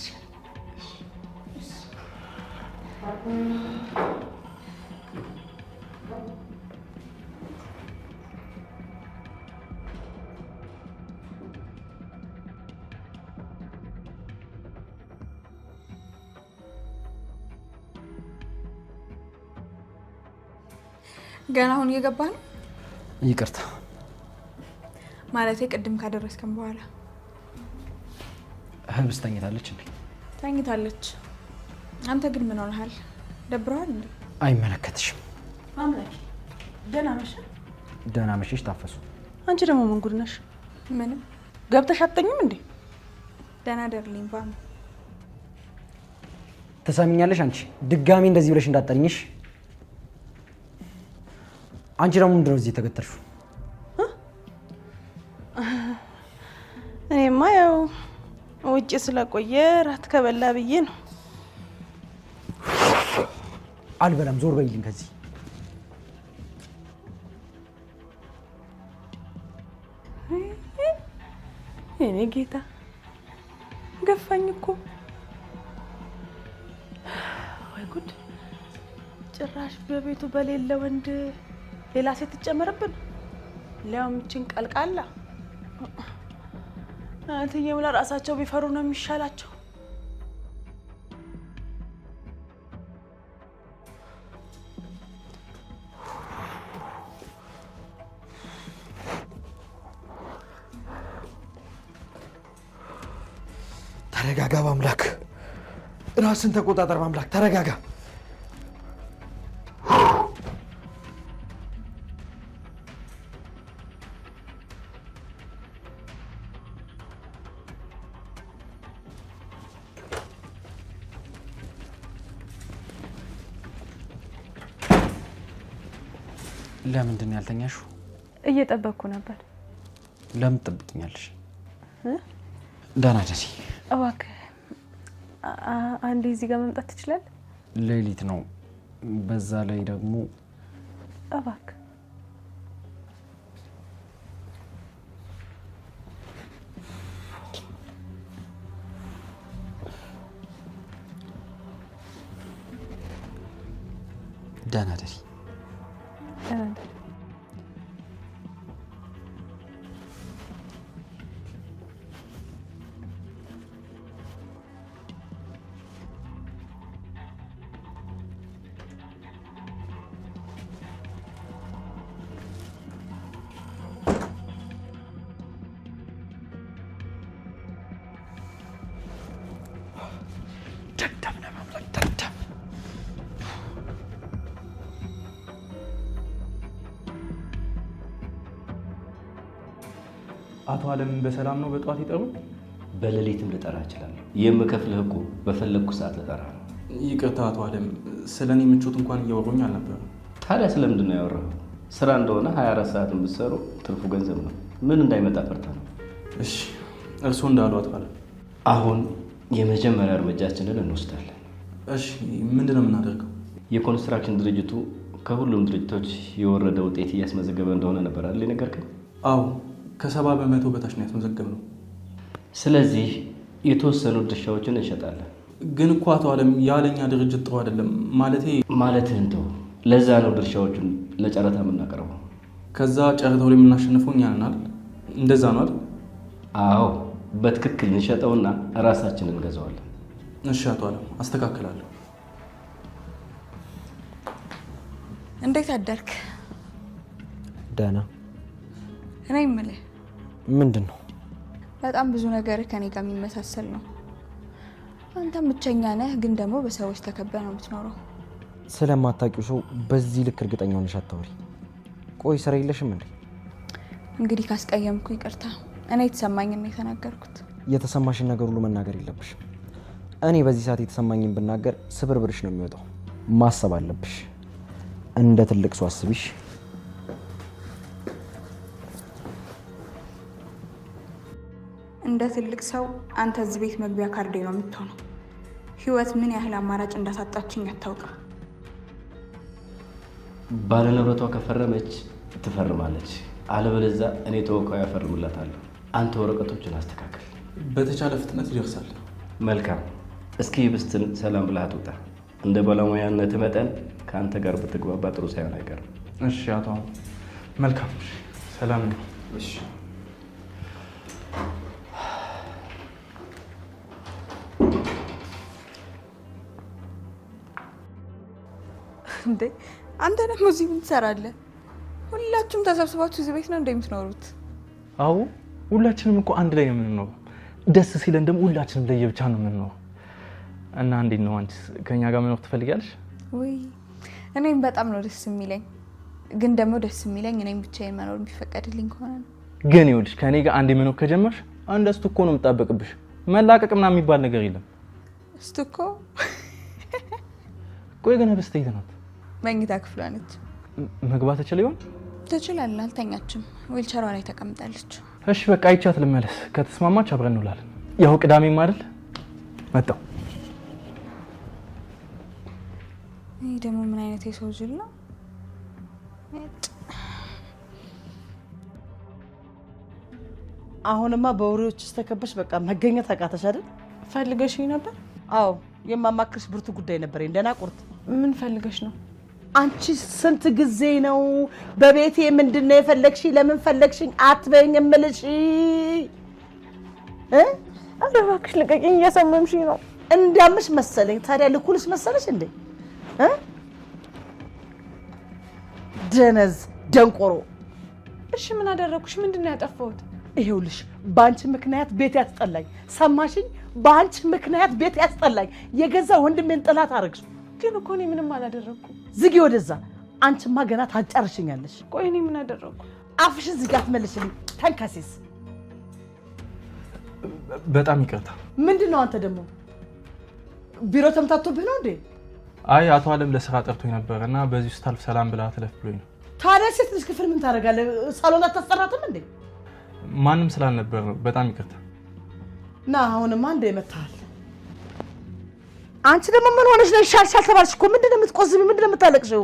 ገና አሁን እየገባ ነው? ይቅርታ ማለቴ ቅድም ካደረስከም በኋላ። ህብስ ተኝታለች እንዴ? ተኝታለች። አንተ ግን ምን ሆነሃል? ደብረዋል እንዴ? አይመለከትሽም። አምላኬ ደህና ነሽ? ደህና መሸሽ ታፈሱ። አንቺ ደግሞ ምን ጉድ ነሽ? ምንም። ገብተሽ አትተኝም እንዴ? ደህና ደርልኝ ባም። ትሰሚኛለሽ? አንቺ ድጋሚ እንደዚህ ብለሽ እንዳትጠሪኝሽ። አንቺ ደግሞ ምንድነው እዚህ የተገተርሽው? እኔማ ያው ውጭ ስለቆየ ራት ከበላ ብዬ ነው። አልበላም፣ ዞር በይልኝ ከዚህ። እኔ ጌታ ገፋኝ እኮ። ወይ ጉድ! ጭራሽ በቤቱ በሌለ ወንድ ሌላ ሴት ትጨመረብን። ሊያውም እችን ቀልቃላ እትዬም ለራሳቸው ቢፈሩ ነው የሚሻላቸው። ተረጋጋ በአምላክ፣ ራስን ተቆጣጠር በአምላክ፣ ተረጋጋ። ለምንድን ነው ያልተኛሽው? እየጠበቅኩ ነበር። ለምን ትጠብቂኛለሽ? ደህና ደሪ። እባክህ አንዴ እዚህ ጋር መምጣት ትችላለህ? ሌሊት ነው፣ በዛ ላይ ደግሞ እባክህ ደህና ደሪ። አቶ አለም በሰላም ነው በጠዋት ይጠሩ? በሌሊትም ልጠራ እችላለሁ። የምከፍልህ እኮ በፈለግኩ ሰዓት ልጠራ ነው። ይቅርታ አቶ አለም፣ ስለ እኔ ምቾት እንኳን እያወሩኝ አልነበረም። ታዲያ ስለምንድን ነው ያወራው? ስራ እንደሆነ 24 ሰዓት ብትሰሩ ትርፉ ገንዘብ ነው። ምን እንዳይመጣ ፈርታ ነው። እሺ እርስዎ እንዳሉ አቶ አለም፣ አሁን የመጀመሪያ እርምጃችንን እንወስዳለን። እሺ ምንድን ነው የምናደርገው? የኮንስትራክሽን ድርጅቱ ከሁሉም ድርጅቶች የወረደ ውጤት እያስመዘገበ እንደሆነ ነበር አይደል የነገርከኝ? አዎ ከ70% በታች ነው ያስመዘገብነው። ስለዚህ የተወሰኑ ድርሻዎችን እንሸጣለን። ግን እኮ አቶ አለም ያለኛ ድርጅት ጥሩ አይደለም ማለትህን ተው። ለዛ ነው ድርሻዎቹን ለጨረታ የምናቀርበው። ከዛ ጨረታው ላይ የምናሸንፈው እኛ ነን አይደል? እንደዛ ነው አይደል? አዎ በትክክል እንሸጠውና ራሳችንን እንገዛዋለን። እሺ አቶ አለም አስተካክላለሁ። እንዴት አደርክ? ደህና። እኔ የምልህ ምንድን ነው? በጣም ብዙ ነገር ከኔ ጋር የሚመሳሰል ነው። አንተም ብቸኛ ነህ፣ ግን ደግሞ በሰዎች ተከበህ ነው የምትኖረው። ስለማታውቂው ሰው በዚህ ልክ እርግጠኛ ሆነሽ አታውሪ። ቆይ ስራ የለሽም እንዴ? እንግዲህ ካስቀየምኩ ይቅርታ። እኔ የተሰማኝን ነው የተናገርኩት። የተሰማሽን ነገር ሁሉ መናገር የለብሽም። እኔ በዚህ ሰዓት የተሰማኝን ብናገር ስብርብርሽ ነው የሚወጣው። ማሰብ አለብሽ። እንደ ትልቅ ሰው አስቢሽ። እንደ ትልቅ ሰው አንተ እዚህ ቤት መግቢያ ካርዴ ነው የምትሆነው። ህይወት ምን ያህል አማራጭ እንዳሳጣችኝ አታውቅም። ባለንብረቷ ከፈረመች ትፈርማለች፣ አለበለዚያ እኔ ተወካዩ ያፈርምላታለሁ። አንተ ወረቀቶችን አስተካክል። በተቻለ ፍጥነት ይደርሳል። መልካም። እስኪ ህብስትን ሰላም ብለሃት ውጣ። እንደ ባለሙያነት መጠን ከአንተ ጋር ብትግባባ ጥሩ ሳይሆን አይቀርም። እሺ አቶ መልካም ሰላም ነው። እሺ እንዴ አንተ ደግሞ እዚህ ምን ትሰራለህ? ሁላችሁም ተሰብስባችሁ እዚህ ቤት ነው እንደምትኖሩት? አዎ ሁላችንም እኮ አንድ ላይ ነው የምንኖረው። ደስ ሲለን ደግሞ ሁላችንም ለየብቻ ነው የምንኖረው። እና እንዴት ነው አንቺስ ከኛ ጋር መኖር ትፈልጊያለሽ? ወይ እኔም በጣም ነው ደስ የሚለኝ። ግን ደግሞ ደስ የሚለኝ እኔም ብቻዬን መኖር የሚፈቀድልኝ ከሆነ ነው። ግን ይኸውልሽ ከኔ ጋር አንዴ መኖር ከጀመርሽ አንድ እስቱ እኮ ነው የምጠበቅብሽ። መላቀቅ ምናምን የሚባል ነገር የለም። እስቱ እኮ ቆይ ግን በስተይት ናት። መኝታ ክፍሏ ነች። መግባት ትችል ይሆን? ትችላለህ። አልተኛችም። ዊልቸሯ ላይ ተቀምጣለች። እሺ በቃ አይቻት ልመለስ። ከተስማማች አብረን እንውላለን። ያው ቅዳሜም አይደል? መጣው። ይሄ ደግሞ ምን አይነት የሰው ጅል ነው? አሁንማ በወሬዎች ውስጥ ተከበሽ በቃ መገኘት አቃተሽ አይደል? ፈልገሽኝ ነበር? አዎ የማማክርሽ ብርቱ ጉዳይ ነበር። እንደና ቁርጥ ምን ፈልገሽ ነው? አንቺ ስንት ጊዜ ነው በቤቴ ምንድነው የፈለግሽ? ለምን ፈለግሽኝ አትበይኝ እምልሽ ኧረ እባክሽ ልቀቂኝ፣ እያሰመምሽኝ ነው። እንዳምሽ መሰለኝ። ታዲያ ልኩልሽ መሰለሽ እንዴ? ደነዝ ደንቆሮ። እሺ ምን አደረኩሽ? ምንድነው ያጠፋሁት? ይኸውልሽ በአንቺ ምክንያት ቤት ያስጠላኝ። ሰማሽኝ? በአንቺ ምክንያት ቤት ያስጠላኝ። የገዛ ወንድሜን ጥላት አረግሽ። ግን እኮ እኔ ምንም አላደረኩም። ዝጊ ወደዛ። አንቺማ ገና ታጫርሽኛለሽ። ቆይ እኔ ምን አደረኩ? አፍሽን ዝጊ፣ አትመልሽልኝ ተንከሲስ። በጣም ይቅርታ። ምንድን ነው አንተ ደግሞ ቢሮ ተምታቶብህ ነው እንዴ? አይ አቶ አለም ለስራ ጠርቶኝ ነበር እና በዚህ ውስጥ ታልፍ ሰላም ብላ ትለፍ ብሎኝ ነው። ታዲያ ሴት ልጅ ክፍል ምን ታደርጋለህ? ሳሎን አታስጠራትም እንዴ? ማንም ስላልነበር ነው። በጣም ይቅርታ። ና አሁንማ እንደ መታል። አንቺ ደግሞ ምን ሆነሽ ነው? ሻልሻል ተባልሽ እኮ። ምንድን ነው የምትቆዝሚ? ምንድን ነው የምታለቅሽው?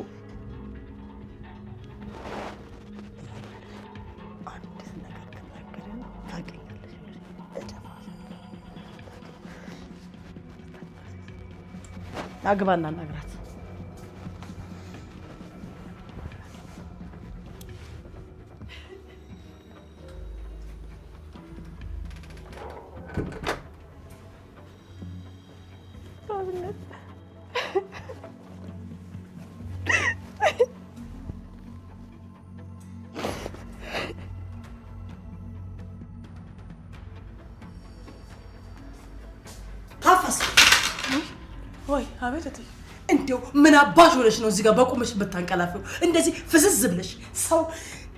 አግባና እናግራት። ታፈስ ወይ አቤት እቴ። እንደው ምን አባሽ ሆነሽ ነው እዚህ ጋር በቁምሽ የምታንቀላፊው? እንደዚህ ፍዝዝ ብለሽ ሰው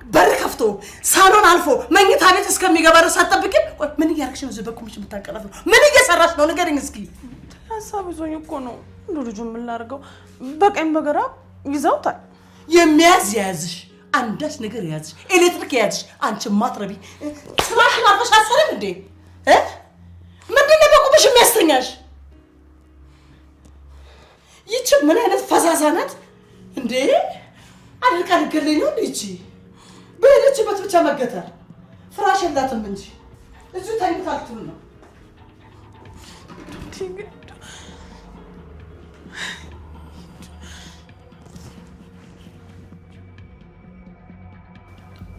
በር ከፍቶ ሳሎን አልፎ መኝታ ቤት እስከሚገባ ድረስ አትጠብቂም? ቆይ ምን እያደረግሽ ነው እዚህ በቁምሽ የምታንቀላፊው? ምን እየሰራሽ ነው? ንገሪኝ እስኪ። ሀሳብ ይዞኝ እኮ ነው። እንዱ ልጁ ምን ላድርገው? በቀኝ በግራ ይዘውታል። የሚያዝ የያዝሽ አንዳች ነገር የያዝሽ ኤሌክትሪክ የያዝሽ አንቺ ማትረቢ ስራሽን አርፈሽ አሰረም እንዴ? ምንድን ነው በቁምሽ የሚያስተኛሽ? ይቺ ምን አይነት ፈዛዛ ናት እንዴ? አልቃ ልገለኝ ነው እንዴ? ይቺ በሄደችበት ብቻ መገተር። ፍራሽ የላትም እንጂ እዚሁ ተኝታልቱን ነው።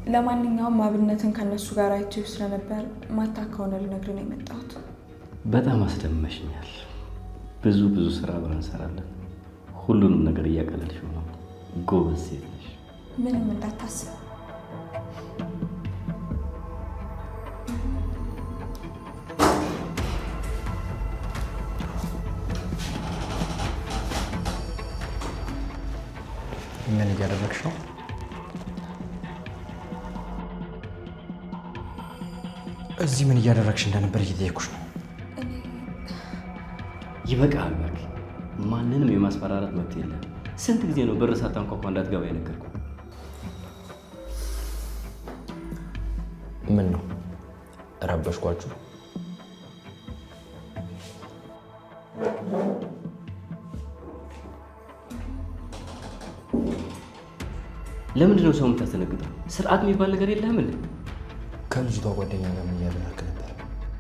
ለማንኛውም አብነትን ከነሱ ጋር አይቼው ስለነበር ማታ ከሆነ ልነግርህ ነው የመጣሁት። በጣም አስደመሽኛል። ብዙ ስራ አብረን እንሰራለን። ሁሉንም ነገር እያቀለልሽው ነው። ጎበዝ ሴት ነሽ። ምንም እንዳታስብ። ምን እያደረግሽ ነው? እዚህ ምን እያደረግሽ እንደነበር እየጠየኩሽ ነው። ይበቃል እባክህ። ማንንም የማስፈራራት መብት የለም። ስንት ጊዜ ነው በር ሳታንኳኳ እንዳትገባ የነገርኩህ? ምን ነው ረበሽኳችሁ? ለምንድን ነው ሰው የምታስተነግጠው? ስርዓት የሚባል ነገር የለህም እንዴ? ከልጅቷ ጓደኛ ጋር ምን እያደረግክ ነበር?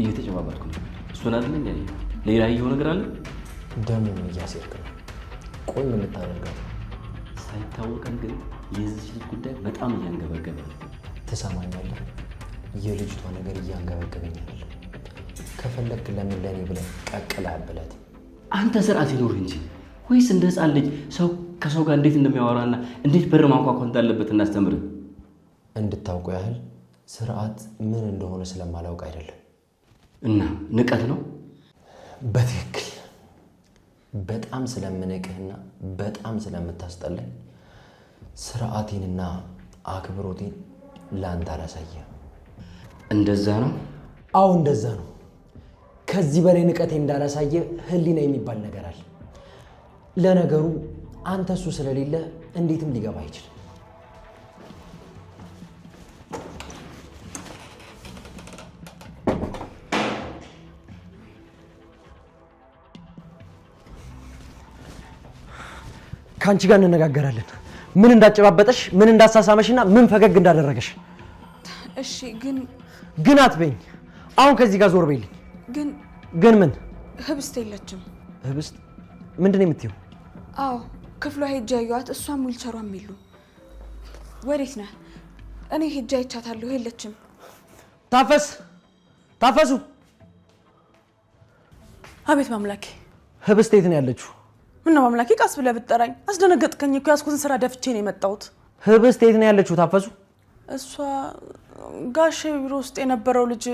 እየተጨባበጥኩ ነው። እሱን አይደለም ያለ ሌላ ይኸው ነገር አለ። ደም ምን እያሴርክ ነው? ቆይ ምን ልታደርጋት? ሳይታወቀን ግን የዚህ ልጅ ጉዳይ በጣም እያንገበገበ ነው። ትሰማኛለህ? የልጅቷ ነገር እያንገበገበኛል። ከፈለክ ለምን ለኔ ብለህ ቀቅለህ አብላት። አንተ ስርዓት ይኖር እንጂ ወይስ እንደ ህፃን ልጅ ሰው ከሰው ጋር እንዴት እንደሚያወራና እንዴት በር ማንኳኳት እንዳለበት እናስተምርህ? እንድታውቁ ያህል ስርዓት ምን እንደሆነ ስለማላውቅ አይደለም። እና ንቀት ነው? በትክክል በጣም ስለምንቅህና በጣም ስለምታስጠላኝ ስርዓቴንና አክብሮቴን ለአንተ አላሳየም። እንደዛ ነው? አዎ እንደዛ ነው። ከዚህ በላይ ንቀቴ እንዳላሳየ ህሊና የሚባል ነገር አለ። ለነገሩ አንተ እሱ ስለሌለ እንዴትም ሊገባ አይችልም። ከአንቺ ጋር እንነጋገራለን። ምን እንዳጨባበጠሽ፣ ምን እንዳሳሳመሽና ምን ፈገግ እንዳደረገሽ። እሺ ግን አትበይኝ። አሁን ከዚህ ጋር ዞር በይልኝ። ግን ምን? ህብስት የለችም። ህብስት? ምንድን ነው የምትይው? አዎ ክፍሏ ሄጄ አየኋት። እሷም ዊልቸሯም የሉ። ወዴት ነህ? እኔ ሄጄ አይቻታለሁ። የለችም። ታፈሱ! አቤት ማምላኬ። ህብስት የት ነው ያለችው? ምነው ማምላኬ ቀስ ብለህ ብትጠራኝ? አስደነገጥከኝ እኮ። ያዝኩትን ስራ ደፍቼ ነው የመጣሁት። ህብስት የት ነው ያለችው? ታፈሱ! እሷ ጋሼ ቢሮ ውስጥ የነበረው ልጅ።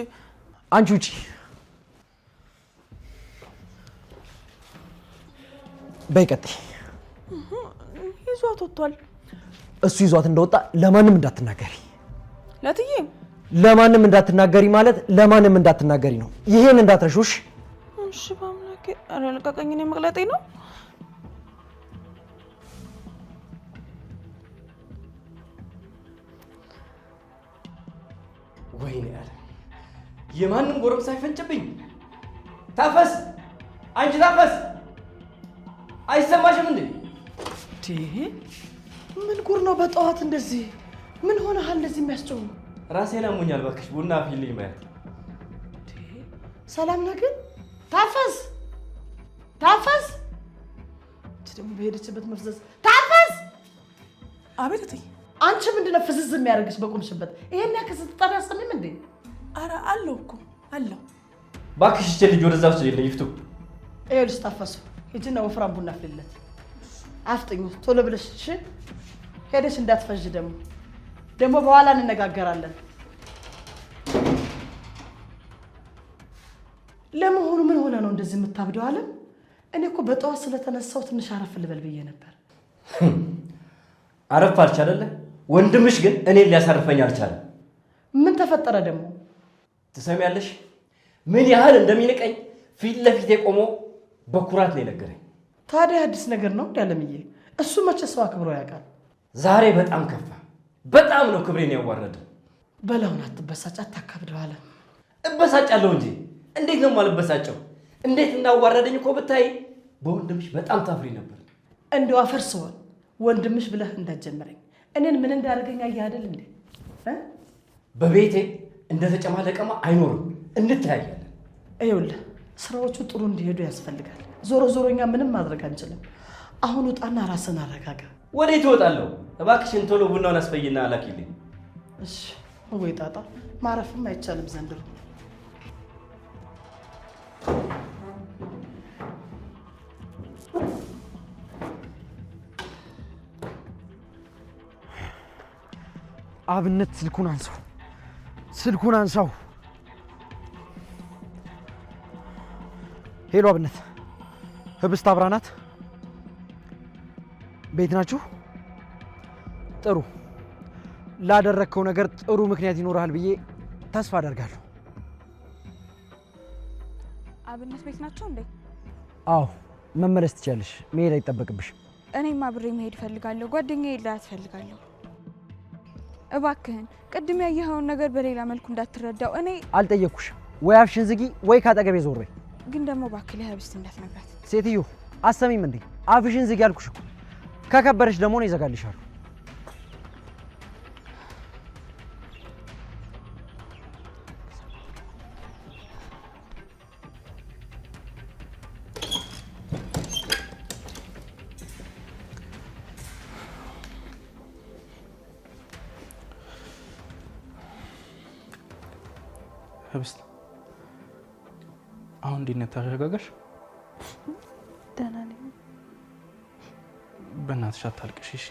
አንቺ ውጪ። በይ ቀጥይ። ይዟት ወጥቷል። እሱ ይዟት እንደወጣ ለማንም እንዳትናገሪ። ለትዬ? ለማንም እንዳትናገሪ ማለት ለማንም እንዳትናገሪ ነው። ይሄን እንዳትረሹሽ። እሺ በአምላኬ። ኧረ ልቀቀኝ፣ እኔ መቅለጤ ነው። ወይኔ ያለ የማንም ጎረምሳ ሳይፈንጭብኝ። ታፈስ! አንቺ ታፈስ! አይሰማሽም እንዴ? ምን ጉር ነው በጠዋት እንደዚህ? ምን ሆነሃል እንደዚህ የሚያስጨው? ራሴን አሞኛል። እባክሽ ቡና አፍይልኝ። ማየት ሰላም ነህ ግን? ታፈስ! እቺ ደግሞ በሄደችበት መፍዘዝ። ታፈስ! አቤት እትዬ። አንቺ ምንድነው ፍዝዝ የሚያደርግሽ በቆምሽበት? ይሄን ያክል ስትጠራ አሰሚም እንዴ? ኧረ አለው እኮ አለው። እባክሽ እቺ ልጅ ወደዛ ወስደልኝ። ይፍቱ። ይኸውልሽ ታፈሱ፣ ሂጂና ወፍራም ቡና አፍልለት። አፍጥኙ ቶሎ ብለሽ። እሺ ሄደሽ እንዳትፈዥ። ደግሞ በኋላ እንነጋገራለን። ለመሆኑ ምን ሆነ ነው እንደዚህ የምታብደው? አለም እኔ እኮ በጠዋት ስለተነሳው ትንሽ አረፍ ልበል ብዬ ነበር። አረፍ አልች አይደለ? ወንድምሽ ግን እኔን ሊያሳርፈኝ አልቻለም። ምን ተፈጠረ ደግሞ? ትሰሚያለሽ? ምን ያህል እንደሚንቀኝ ፊት ለፊቴ ቆሞ በኩራት ነው የነገረኝ። ታዲያ አዲስ ነገር ነው ያለምዬ? እሱ መቼ ሰው አክብሮ ያውቃል? ዛሬ በጣም ከፋ። በጣም ነው ክብሬን ያዋረደ። በላውን አትበሳጭ፣ አታካብደው አለ። እበሳጫለሁ እንጂ እንዴት ነው የማልበሳጨው? እንዴት እንዳዋረደኝ እኮ ብታይ። በወንድምሽ በጣም ታፍሪ ነበር። እንደው አፈርሰዋል ወንድምሽ ብለህ እንዳትጀምረኝ። እኔን ምን እንዳደረገኝ አየህ አይደል እንዴ? በቤቴ እንደተጨማለቀማ አይኖርም። እንተያያለን። ይኸውልህ ስራዎቹ ጥሩ እንዲሄዱ ያስፈልጋል። ዞሮ ዞሮኛ ምንም ማድረግ አንችልም። አሁን ውጣና ራስን አረጋጋ። ወዴት እወጣለሁ? እባክሽን ቶሎ ቡናውን አስፈይና አላኪልኝ። እሺ። ወይ ጣጣ፣ ማረፍም አይቻልም ዘንድሮ። አብነት ስልኩን አንሳው። ሄሎ አብነት፣ ህብስት አብራ ናት? ቤት ናችሁ? ጥሩ። ላደረግከው ነገር ጥሩ ምክንያት ይኖርሃል ብዬ ተስፋ አደርጋለሁ። አብነት ቤት ናቸው እንዴ? አዎ፣ መመለስ ትችያለሽ። መሄድ አይጠበቅብሽም። እኔም አብሬ መሄድ እፈልጋለሁ። ጓደኛዬ ላያት እፈልጋለሁ። እባክህን ቅድም ያየኸውን ነገር በሌላ መልኩ እንዳትረዳው። እኔ አልጠየቅኩሽም። ወይ አፍሽን ዝጊ ወይ ካጠገቤ ዞር በይ። ግን ደግሞ እባክህ ለህብስት እንዳትነግራት። ሴትዮ አሰሚም እንዴ? አፍሽን ዝጊ አልኩሽ እኮ። ከከበረሽ ደግሞ ነው ይዘጋልሻል። ህብስት አሁን እንዴት ነህ? ተረጋጋሽ? ደህና ነኝ። በእናትሽ አታልቅሽ እሺ?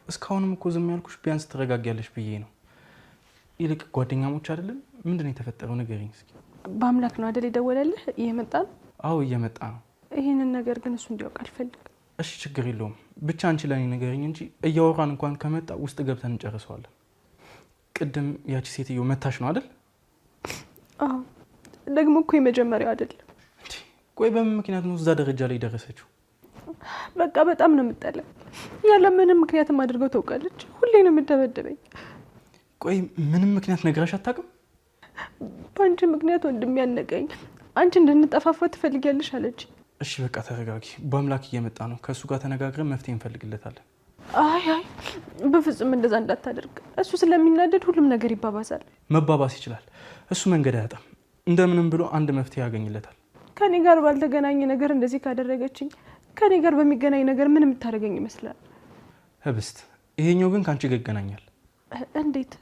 እስካሁንም እኮ ዝም ያልኩሽ ቢያንስ ትረጋጊያለሽ ብዬ ነው። ይልቅ ጓደኛሞች አይደለም? ምንድን ነው የተፈጠረው? ንገሪኝ እስኪ። በአምላክ ነው አይደል የደወለልህ? እየመጣ ነው? አዎ እየመጣ ነው። ይህንን ነገር ግን እሱ እንዲያውቅ አልፈልግም። እሺ ችግር የለውም። ብቻ አንቺ ለኔ ንገሪኝ እንጂ እያወራን እንኳን ከመጣ ውስጥ ገብተን እንጨርሰዋለን። ቅድም ያቺ ሴትዮ መታሽ ነው አይደል? አዎ ደግሞ እኮ የመጀመሪያው አይደለም። ቆይ በምን ምክንያት ነው እዛ ደረጃ ላይ ደረሰችው? በቃ በጣም ነው የምጠላኝ። ያለ ምንም ምክንያትም አድርገው ታውቃለች። ሁሌ ነው የምደበደበኝ። ቆይ ምንም ምክንያት ነግራሽ አታውቅም? በአንቺ ምክንያት ወንድም ያነቀኝ፣ አንቺ እንድንጠፋፋ ትፈልጊያለሽ አለች። እሺ በቃ ተረጋጊ። በአምላክ እየመጣ ነው። ከእሱ ጋር ተነጋግረን መፍትሄ እንፈልግለታለን። አይ በፍጹም እንደዛ እንዳታደርግ። እሱ ስለሚናደድ ሁሉም ነገር ይባባሳል። መባባስ ይችላል። እሱ መንገድ አያጣም። እንደምንም ብሎ አንድ መፍትሄ ያገኝለታል። ከኔ ጋር ባልተገናኘ ነገር እንደዚህ ካደረገችኝ ከኔ ጋር በሚገናኝ ነገር ምን የምታደርገኝ ይመስላል? ህብስት፣ ይሄኛው ግን ከአንቺ ጋር ይገናኛል። እንዴት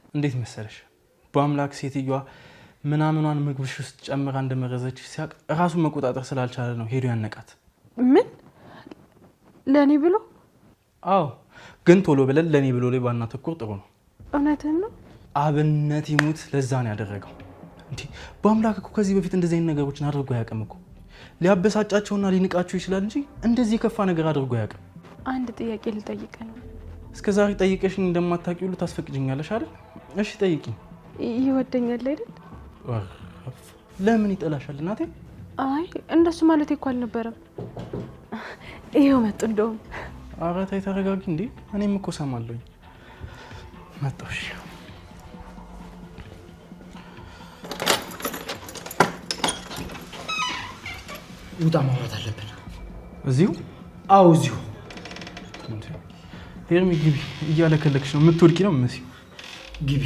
መሰለሽ? በአምላክ ሴትዮዋ ምናምኗን ምግብሽ ውስጥ ጨምራ እንደመረዘች ሲያቅ ራሱን መቆጣጠር ስላልቻለ ነው ሄዶ ያነቃት። ምን? ለእኔ ብሎ? አዎ፣ ግን ቶሎ ብለን ለእኔ ብሎ ላይ ባናተኩር ጥሩ ነው። እውነትህን ነው? አብነት ይሙት ለዛ ነው ያደረገው። እንዴ በአምላክ እኮ ከዚህ በፊት እንደዚህ አይነት ነገሮችን አድርጎ አያውቅም እኮ። ሊያበሳጫቸውና ሊንቃቸው ይችላል እንጂ እንደዚህ የከፋ ነገር አድርጎ አያውቅም። አንድ ጥያቄ ልጠይቅ ነው። እስከ ዛሬ ጠይቀሽኝ እንደማታውቂ ሁሉ ታስፈቅጂኛለሽ አይደል? እሺ ጠይቂኝ። ይወደኛል አይደል? ለምን ይጠላሻል እናቴ? አይ እንደሱ ማለት እኮ አልነበረም። ይሄው መጡ። እንደውም ኧረ ተይ ተረጋጊ። እንዴ እኔም እኮ ሰማለሁኝ። መጣሽ? ውጣ፣ ማውራት አለብን። እዚሁ? አዎ እዚሁ። ሄርሚ ግቢ። እያለከለክሽ ነው። የምትወድቂ ነው የምትመስይው። ግቢ።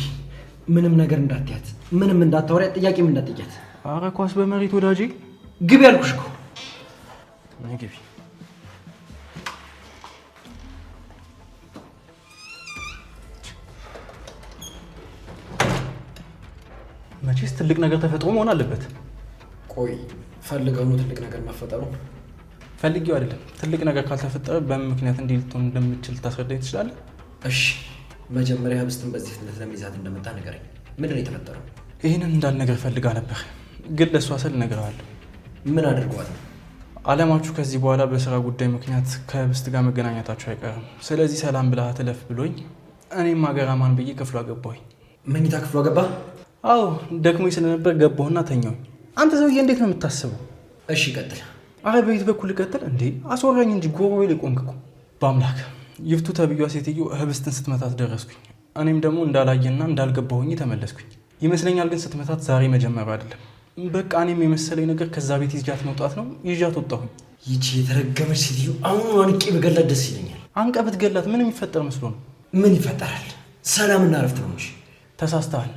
ምንም ነገር እንዳትያት፣ ምንም እንዳታወሪያት፣ ጥያቄም እንዳትጠይቂያት። ኧረ ኳስ በመሬት ወዳጄ። ግቢ አልኩሽ እኮ። ግቢ። መቼስ ትልቅ ነገር ተፈጥሮ መሆን አለበት። ቆይ ፈልገው ነው ትልቅ ነገር መፈጠሩ? ፈልጊው አይደለም። ትልቅ ነገር ካልተፈጠረ በምን ምክንያት እንዲህ ልትሆን እንደምችል ታስረዳኝ ትችላለህ? እሺ መጀመሪያ ህብስትን በዚህ ፍጥነት ለመይዛት እንደመጣ ንገረኝ። ምንድን ነው የተፈጠረው? ይህንን እንዳልነገር ፈልጋ ነበር፣ ግን ለእሷ ስል እነግርሃለሁ። ምን አድርገዋል? አለማችሁ ከዚህ በኋላ በስራ ጉዳይ ምክንያት ከህብስት ጋር መገናኘታችሁ አይቀርም። ስለዚህ ሰላም ብላ ትለፍ ብሎኝ እኔም አገራማን ብዬ ክፍሏ ገባሁኝ። መኝታ ክፍሏ ገባ? አዎ ደክሞኝ ስለነበር ገባሁና ተኛሁኝ። አንተ ሰውዬ እንዴት ነው የምታስበው? እሺ ቀጥል። አረ በየት በኩል ቀጥል እንዴ? አስወራኝ እንጂ ጎሮሮ ላይ ቆምክ እኮ። በአምላክ ይፍቱ ተብዬዋ ሴትዮ ህብስትን ስትመታት ደረስኩኝ። እኔም ደግሞ እንዳላየና እንዳልገባሁኝ ተመለስኩኝ። ይመስለኛል ግን ስትመታት ዛሬ መጀመሩ አይደለም። በቃ እኔም የመሰለኝ ነገር ከዛ ቤት ይዣት መውጣት ነው። ይዣት ወጣሁኝ። ይቺ የተረገመች ሴትዮ አሁን አንቄ በገላት ደስ ይለኛል። አንቀ ብትገላት ምን የሚፈጠር መስሎ ነው? ምን ይፈጠራል? ሰላምና እረፍት ነው እንጂ። ተሳስተሃል።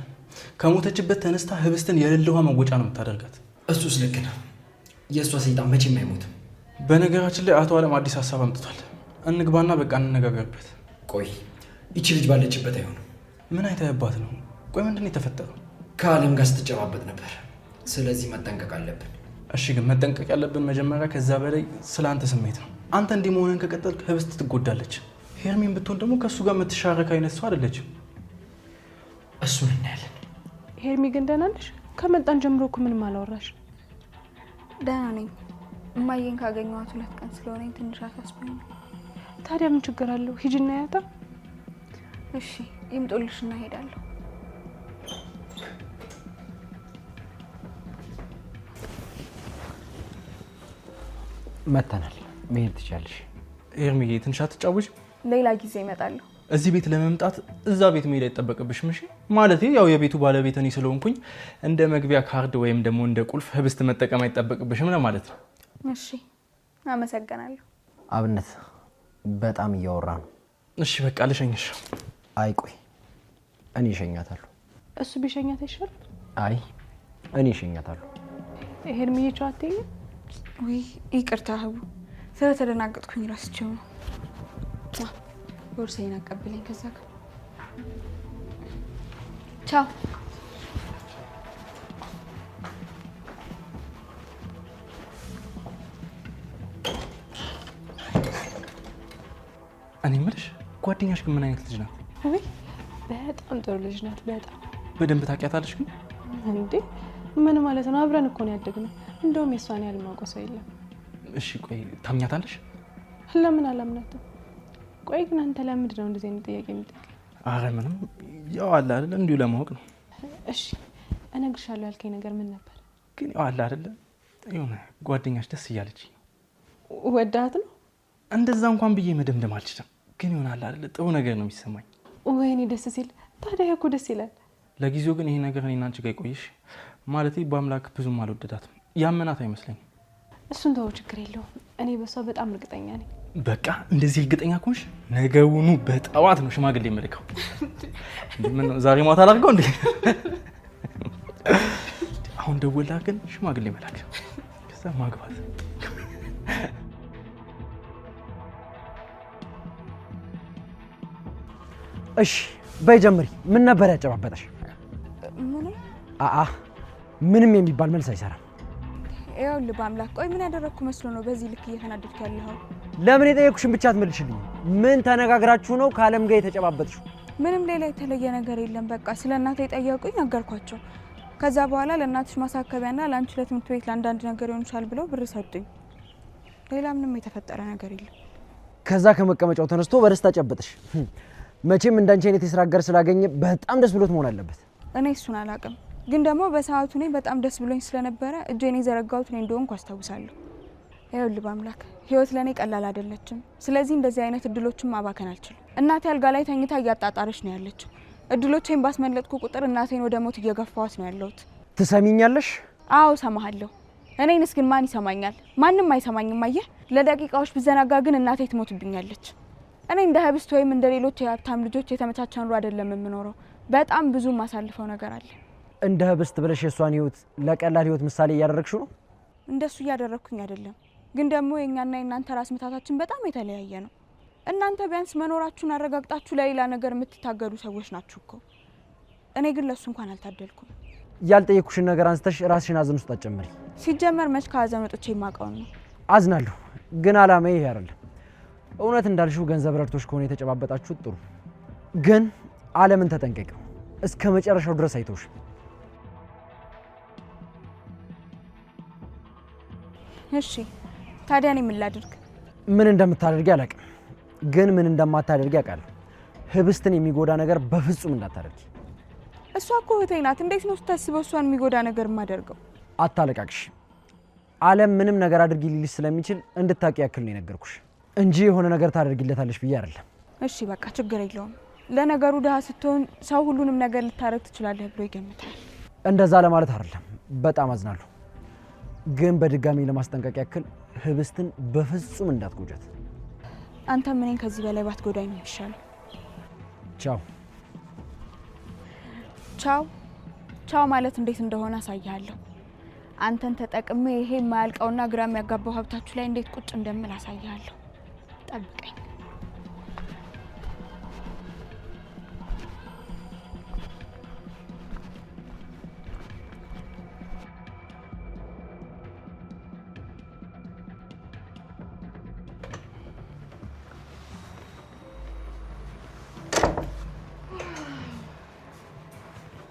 ከሞተችበት ተነስታ ህብስትን የሌለዋ መወጫ ነው የምታደርጋት። እሱስ ልክ ነው። የእሷ ሰይጣን መቼም አይሞትም። በነገራችን ላይ አቶ አለም አዲስ ሀሳብ አምጥቷል። እንግባና በቃ እንነጋገርበት። ቆይ ይቺ ልጅ ባለችበት አይሆንም። ምን አይተህባት ነው? ቆይ ምንድን ነው የተፈጠረው? ከአለም ጋር ስትጨባበጥ ነበር። ስለዚህ መጠንቀቅ አለብን። እሺ ግን መጠንቀቅ ያለብን መጀመሪያ ከዛ በላይ ስለ አንተ ስሜት ነው። አንተ እንዲህ መሆንን ከቀጠልክ ህብስት ትጎዳለች። ሄርሜን ብትሆን ደግሞ ከእሱ ጋር የምትሻረክ አይነት ሰው አይደለችም። እሱን እናያለን። ሄርሚ ግን ደህና ነሽ? ከመጣን ጀምሮ እኮ ምንም አላወራሽ። ደህና ነኝ። እማዬን ካገኘኋት 2 ቀን ስለሆነኝ ትንሽ አሳስቦኝ። ታዲያ ምን ችግር አለው? ሂጂና ያታ። እሺ ይምጡልሽና ሄዳለሁ። መተናል። መሄድ ትችያለሽ። ሄርሚዬ ትንሽ አትጫወች? ሌላ ጊዜ እመጣለሁ። እዚህ ቤት ለመምጣት እዛ ቤት መሄድ አይጠበቅብሽም። እሺ ማለት ያው የቤቱ ባለቤት እኔ ስለሆንኩኝ እንደ መግቢያ ካርድ ወይም ደግሞ እንደ ቁልፍ ህብስት መጠቀም አይጠበቅብሽም ለማለት ነው። እሺ አመሰግናለሁ። አብነት በጣም እያወራ ነው። እሺ በቃ ልሸኝሽ። አይ ቆይ እኔ እሸኛታለሁ። እሱ ቢሸኛት ይሻል? አይ እኔ እሸኛታለሁ። ሄርሚዬ ቻቴ ወይ ይቅርታ ህቡ፣ ስለተደናገጥኩኝ ራስቸው ነው። ቦርሳዬን አቀብለኝ። ከዛ ጋር ቻው። እኔ የምልሽ ጓደኛሽ ግን ምን አይነት ልጅ ናት? ወይ በጣም ጥሩ ልጅ ናት። በጣም በደንብ ታውቂያታለሽ? ግን እንዴ ምን ማለት ነው? አብረን እኮ ነው ያደግነው። እንደውም የሷን ያህል የማውቀው ሰው የለም። እሺ ቆይ ታምኛታለሽ? ለምን አላምናትም? ቆይ ግን አንተ ለምንድን ነው እንደዚህ አይነት ጥያቄ የምትጠይቀኝ? አረ ምንም ያው አለ አይደል እንዲሁ ለማወቅ ነው። እሺ እነግርሻለሁ ያልከኝ ነገር ምን ነበር? ግን ያው አለ አይደል የሆነ ጓደኛሽ ደስ እያለች ወዳት ነው? እንደዛ እንኳን ብዬ መደምደም አልችልም። ግን ይሆናል አይደል ጥሩ ነገር ነው የሚሰማኝ። ወይኔ ደስ ሲል ታዲያ እኮ ደስ ይላል። ለጊዜው ግን ይሄ ነገር እኔና አንቺ ጋር ይቆይሽ። ማለቴ በአምላክ ብዙም አልወደዳትም። ያመናት አይመስለኝም። እሱን ተወው፣ ችግር የለውም። እኔ በሷ በጣም እርግጠኛ ነኝ። በቃ እንደዚህ እርግጠኛ ከሆንሽ ነገውኑ በጠዋት ነው ሽማግሌ የምልከው። ምን ነው ዛሬ ማታ አላርገው እንዴ? አሁን ደውላ ግን ሽማግሌ መላክ ከዛ ማግባት። እሺ በይ ጀምሪ። ምን ነበር ያጨባበጠሽ? ምንም የሚባል መልስ አይሰራም። ይኸውልህ በአምላክ ቆይ ምን ያደረግኩ መስሎ ነው በዚህ ልክ እየተናደድክ ያለኸው? ለምን የጠየኩሽን ብቻ አትመልሽልኝ? ምን ተነጋግራችሁ ነው ከአለም ጋር የተጨባበጥሽው? ምንም ሌላ የተለየ ነገር የለም። በቃ ስለ እናቴ የጠየቁኝ ነገርኳቸው። ከዛ በኋላ ለእናትሽ ማሳከቢያና ለአንቺ ለትምህርት ቤት ለአንዳንድ ነገር ይሆንሻል ብለው ብር ሰጡኝ። ሌላ ምንም የተፈጠረ ነገር የለም። ከዛ ከመቀመጫው ተነስቶ በደስታ ጨበጥሽ። መቼም እንዳንቺ አይነት የስራ አጋር ስላገኘ በጣም ደስ ብሎት መሆን አለበት። እኔ እሱን አላውቅም፣ ግን ደግሞ በሰዓቱ እኔ በጣም ደስ ብሎኝ ስለነበረ እጄን የዘረጋሁት እኔ እንደሆንኩ አስታውሳለሁ። ይኸውልህ በአምላክ ህይወት ለእኔ ቀላል አይደለችም። ስለዚህ እንደዚህ አይነት እድሎችን ማባከን አልችልም። እናቴ አልጋ ላይ ተኝታ እያጣጣረች ነው ያለችው። እድሎቼን ባስመለጥኩ ቁጥር እናቴን ወደ ሞት እየገፋዋት ነው ያለሁት። ትሰሚኛለሽ? አዎ ሰማሃለሁ። እኔንስ ግን ማን ይሰማኛል? ማንም አይሰማኝም። አየህ፣ ለደቂቃዎች ብዘናጋ ግን እናቴ ትሞትብኛለች። እኔ እንደ ህብስት ወይም እንደ ሌሎች የሀብታም ልጆች የተመቻቸ ኑሮ አይደለም የምኖረው። በጣም ብዙ ማሳልፈው ነገር አለ። እንደ ህብስት ብለሽ የሷን ህይወት ለቀላል ህይወት ምሳሌ እያደረግሽው ነው? እንደሱ እያደረግኩኝ አይደለም፣ ግን ደግሞ የኛና የናንተ ራስ ምታታችን በጣም የተለያየ ነው። እናንተ ቢያንስ መኖራችሁን አረጋግጣችሁ ለሌላ ነገር የምትታገዱ ሰዎች ናችሁ እኮ። እኔ ግን ለሱ እንኳን አልታደልኩም። ያልጠየኩሽን ነገር አንስተሽ ራስሽን ሀዘን ውስጥ አትጨምሪ። ሲጀመር መች ከሀዘን ወጥቼ የማውቀው ነው። አዝናለሁ፣ ግን አላማዬ ይሄ አይደለም። እውነት እንዳልሽው ገንዘብ ረድቶሽ ከሆነ የተጨባበጣችሁት ጥሩ፣ ግን ዓለምን ተጠንቀቂው። እስከ መጨረሻው ድረስ አይተውሽ። እሺ ታዲያ እኔ ምን ላድርግ? ምን እንደምታደርጊ አላውቅም፣ ግን ምን እንደማታደርጊ አውቃለሁ። ህብስትን የሚጎዳ ነገር በፍጹም እንዳታደርጊ። እሷ እኮ እህቴ ናት። እንዴት ነው ስታስበው እሷን የሚጎዳ ነገር የማደርገው? አታለቃቅሽ። ዓለም ምንም ነገር አድርጊ ሊልሽ ስለሚችል እንድታቂ ያክል ነው የነገርኩሽ እንጂ የሆነ ነገር ታደርጊለታለሽ ብዬ አይደለም። እሺ በቃ ችግር የለውም። ለነገሩ ድሀ ስትሆን ሰው ሁሉንም ነገር ልታረግ ትችላለህ ብሎ ይገምታል። እንደዛ ለማለት አይደለም። በጣም አዝናለሁ፣ ግን በድጋሚ ለማስጠንቀቅ ያክል ህብስትን በፍጹም እንዳትጎጃት። አንተም እኔን ከዚህ በላይ ባትጎዳኝ ነው የሚሻለው። ቻው ቻው ቻው ማለት እንዴት እንደሆነ አሳያለሁ። አንተን ተጠቅሜ ይሄ የማያልቀውና ግራ የሚያጋባው ሀብታችሁ ላይ እንዴት ቁጭ እንደምል አሳያለሁ። ጠብቀኝ።